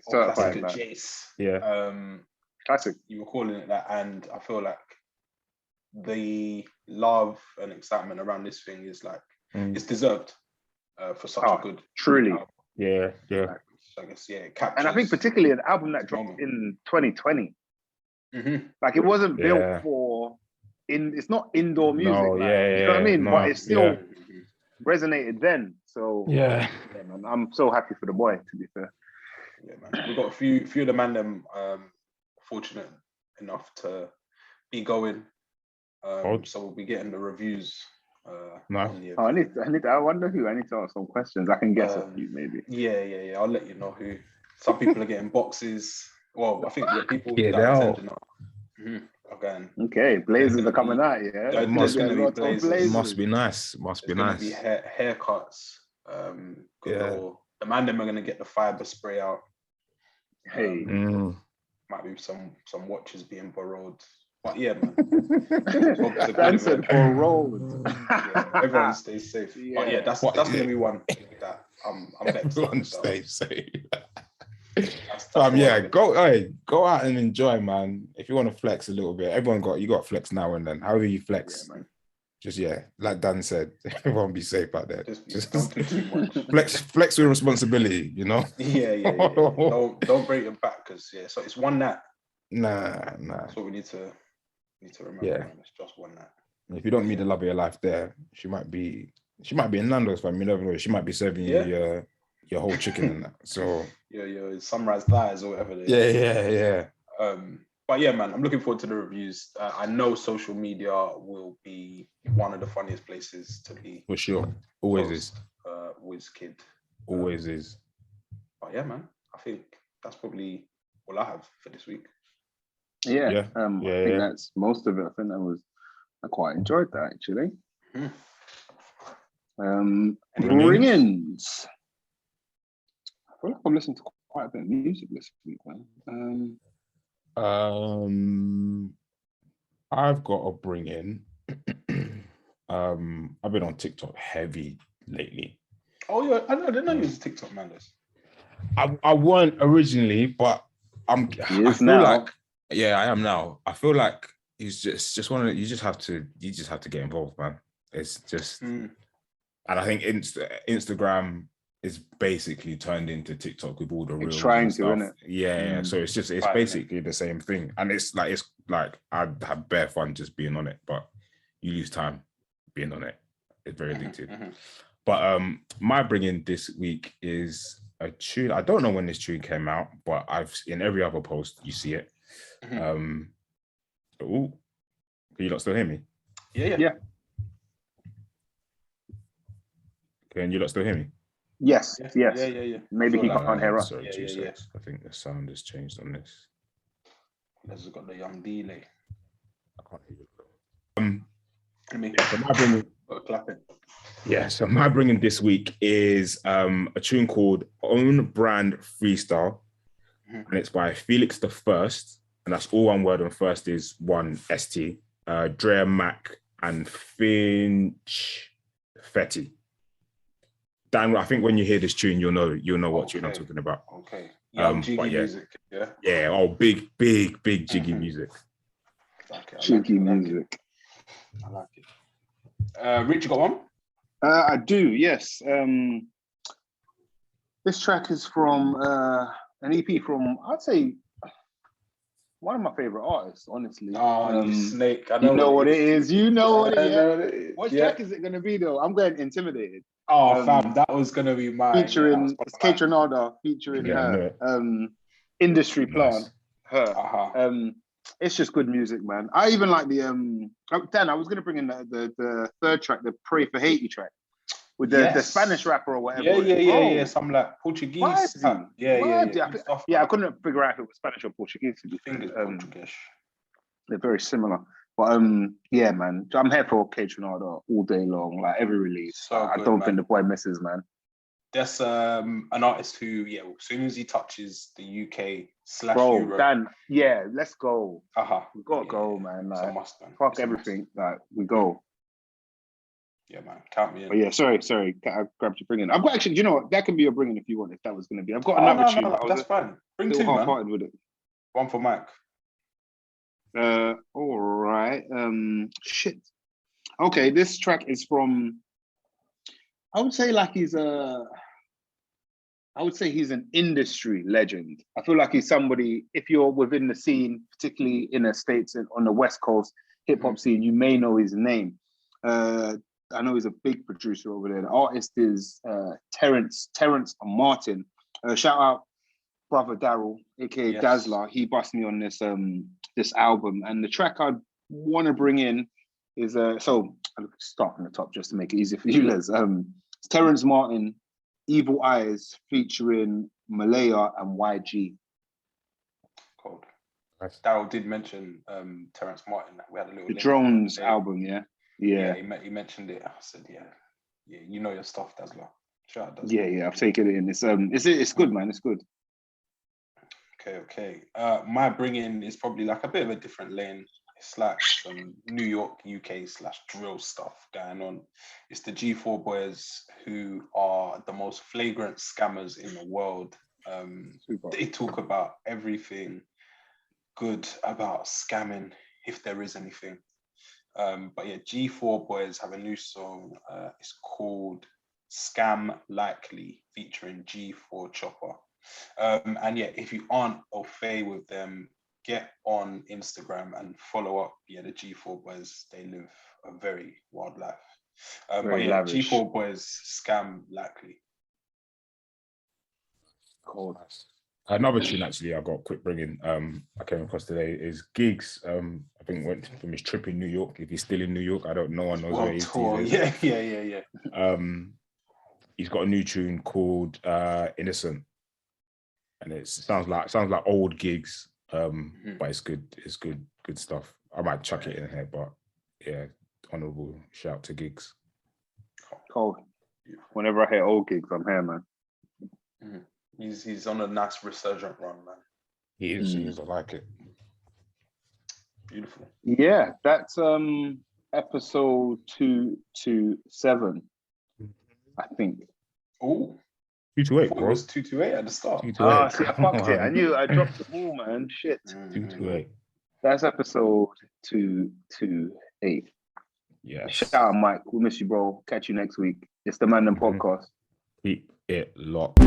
[SPEAKER 1] Certified,
[SPEAKER 3] classic Jace.
[SPEAKER 1] Classic.
[SPEAKER 3] You were calling it that, and I feel like the love and excitement around this thing is like it's deserved for such a good.
[SPEAKER 1] Truly.
[SPEAKER 3] album.
[SPEAKER 2] Yeah.
[SPEAKER 3] So I guess it captures.
[SPEAKER 1] And I think particularly an album that dropped in 2020 like it wasn't built for it's not indoor music. You know what I mean? But it still resonated then. So man, I'm so happy for the boy, to be fair.
[SPEAKER 3] Yeah, man. We've got a few of the Mandem fortunate enough to be going. So we'll be getting the reviews.
[SPEAKER 2] Nice.
[SPEAKER 1] I wonder who. I need to ask some questions. I can guess a few maybe.
[SPEAKER 3] Yeah. I'll let you know who. Some people are getting boxes. Well, I think the people
[SPEAKER 2] they
[SPEAKER 3] are.
[SPEAKER 1] Okay, blazers are coming out. Yeah,
[SPEAKER 3] it must
[SPEAKER 2] be nice. Must be nice.
[SPEAKER 3] Be haircuts. The Mandem are going to get the fiber spray out. Might be some watches being borrowed. But yeah, man. Everyone stays safe. But yeah, that's going to be one that I'm vexed.
[SPEAKER 2] Everyone stays safe. Go out and enjoy, man. If you want to flex a little bit, you got flex now and then. However you flex, just like Dan said, everyone be safe out there.
[SPEAKER 3] Just don't do too much.
[SPEAKER 2] Flex with responsibility, you know.
[SPEAKER 3] Yeah. Don't break your back, because so it's one night.
[SPEAKER 2] Nah.
[SPEAKER 3] That's what we need to remember.
[SPEAKER 2] Yeah.
[SPEAKER 3] Man. It's just one night.
[SPEAKER 2] If you don't meet the love of your life there, she might be in Nando's, fam. You never know. She might be serving you your whole chicken and that. So
[SPEAKER 3] sunrise thighs or whatever.
[SPEAKER 2] Yeah.
[SPEAKER 3] But yeah, man, I'm looking forward to the reviews. I know social media will be one of the funniest places to be.
[SPEAKER 2] For sure. Always is.
[SPEAKER 3] WizKid.
[SPEAKER 2] Always is.
[SPEAKER 3] But yeah, man, I think that's probably all I have for this week.
[SPEAKER 1] I think that's most of it. I quite enjoyed that, actually. Bring-ins. I feel like I've listened to quite a bit of music this week, man.
[SPEAKER 2] I've got a bring in. I've been on TikTok heavy lately.
[SPEAKER 3] Oh yeah, I didn't know you was a TikTok man.
[SPEAKER 2] I weren't originally, but I feel
[SPEAKER 1] now.
[SPEAKER 2] like I am now. I feel like it's just one of you just have to get involved, man. It's just and I think Instagram is basically turned into TikTok with all the reels and stuff. Yeah. So it's basically the same thing. And it's like I'd have bare fun just being on it, but you lose time being on it. It's very addictive. But my bring-in this week is a tune. I don't know when this tune came out, but I've in every other post you see it. Can you lot still hear me?
[SPEAKER 3] Yeah.
[SPEAKER 2] Can you lot still hear me?
[SPEAKER 1] Yes. Yeah. Maybe he can't hear us.
[SPEAKER 2] Sorry, 2 seconds. I think the sound has changed on this.
[SPEAKER 3] This has got the young delay.
[SPEAKER 2] I can't hear you. So my bringing this week is a tune called Own Brand Freestyle, and it's by Felix the First, and that's all one word, and first is one ST, Drea Mac and Finch Fetty. Dan, I think when you hear this tune, you'll know what tune I'm talking about.
[SPEAKER 3] Okay. Jiggy music, yeah?
[SPEAKER 2] Yeah, big jiggy music.
[SPEAKER 1] Jiggy music.
[SPEAKER 3] I like it. Rich, you got one?
[SPEAKER 1] I do, yes. This track is from an EP from, I'd say, one of my favorite artists, honestly.
[SPEAKER 3] You snake. I
[SPEAKER 1] know you know what it is. You know what it is. What
[SPEAKER 3] track
[SPEAKER 1] is it going to be, though? I'm going Intimidated.
[SPEAKER 3] Oh, fam, that was going to be mine.
[SPEAKER 1] Featuring, it's Kate Renada featuring her. Industry Plant, her. It's just good music, man. I even like the Dan, I was gonna bring in the third track, the Pray for Haiti track, with the Spanish rapper or whatever.
[SPEAKER 3] Yeah. Some like Portuguese.
[SPEAKER 1] I couldn't figure out if it was Spanish or Portuguese. To be
[SPEAKER 3] Portuguese.
[SPEAKER 1] They're very similar. But yeah, man. I'm here for Kate Renada all day long, like every release. I don't think the boy misses, man.
[SPEAKER 3] There's an artist who, as soon as he touches the UK / Europe.
[SPEAKER 1] Dan, let's go. We gotta go, man. Like,
[SPEAKER 3] must, man.
[SPEAKER 1] Fuck everything. Like, we go.
[SPEAKER 3] Yeah, man. Count me in.
[SPEAKER 1] But yeah, sorry. I grabbed your bringing. I've got actually, you know what? That can be a bringing if you want, if that was going to be. I've got another tune.
[SPEAKER 3] No, that's fine. Bring two, man.
[SPEAKER 1] With it.
[SPEAKER 3] One for Mike.
[SPEAKER 1] All right. Shit. Okay, this track is from, I would say he's an industry legend. I feel like he's somebody, if you're within the scene, particularly in the States and on the West Coast hip hop scene, you may know his name. I know he's a big producer over there. The artist is Terrence Martin. Shout out brother Daryl, aka Dazzler. He bust me on this this album, and the track I want to bring in is so I'll start from the top just to make it easier for you, Les. It's Terrence Martin, Evil Eyes featuring Malaya and YG.
[SPEAKER 3] Cold. Nice. Daryl did mention Terrence Martin. We had a little
[SPEAKER 1] Drones album, yeah.
[SPEAKER 3] He mentioned it. I said, you know your stuff, Dazzler. Sure,
[SPEAKER 1] I've taken it in. It's good, man. It's good.
[SPEAKER 3] Okay. My bring-in is probably like a bit of a different lane. It's like some New York, UK / drill stuff going on. It's the G4 boys who are the most flagrant scammers in the world. They talk about everything good about scamming, if there is anything. But yeah, G4 Boys have a new song. It's called Scam Likely, featuring G4 Chopper. And yeah, if you aren't au fait with them, get on Instagram and follow up. Yeah, the G4 Boys, they live a very wild life. But yeah,
[SPEAKER 1] lavish.
[SPEAKER 3] G4 Boys, Scam Likely.
[SPEAKER 1] Cold.
[SPEAKER 2] Another tune actually I got quick bringing I came across today is Gigs. I think went from his trip in New York. If he's still in New York, I don't know. No one knows where he is these days.
[SPEAKER 3] Yeah.
[SPEAKER 2] He's got a new tune called Innocent. And it sounds like old Gigs. But it's good stuff. I might chuck it in here, but yeah, honorable shout to Gigs.
[SPEAKER 1] Cold. Whenever I hear old Gigs, I'm here, man.
[SPEAKER 3] Mm-hmm. He's on a nice resurgent run, man.
[SPEAKER 2] He is. I like it.
[SPEAKER 3] Beautiful.
[SPEAKER 1] Yeah, that's episode 227, I think.
[SPEAKER 3] Oh,
[SPEAKER 2] 228, bro.
[SPEAKER 3] It was 228 at the start.
[SPEAKER 2] 228.
[SPEAKER 1] See, I fucked it. I knew I dropped the ball, man. Shit.
[SPEAKER 2] 228.
[SPEAKER 1] That's episode 228.
[SPEAKER 2] Yes.
[SPEAKER 1] Shout out, Mike. We'll miss you, bro. Catch you next week. It's the Mandem podcast.
[SPEAKER 2] Keep it locked.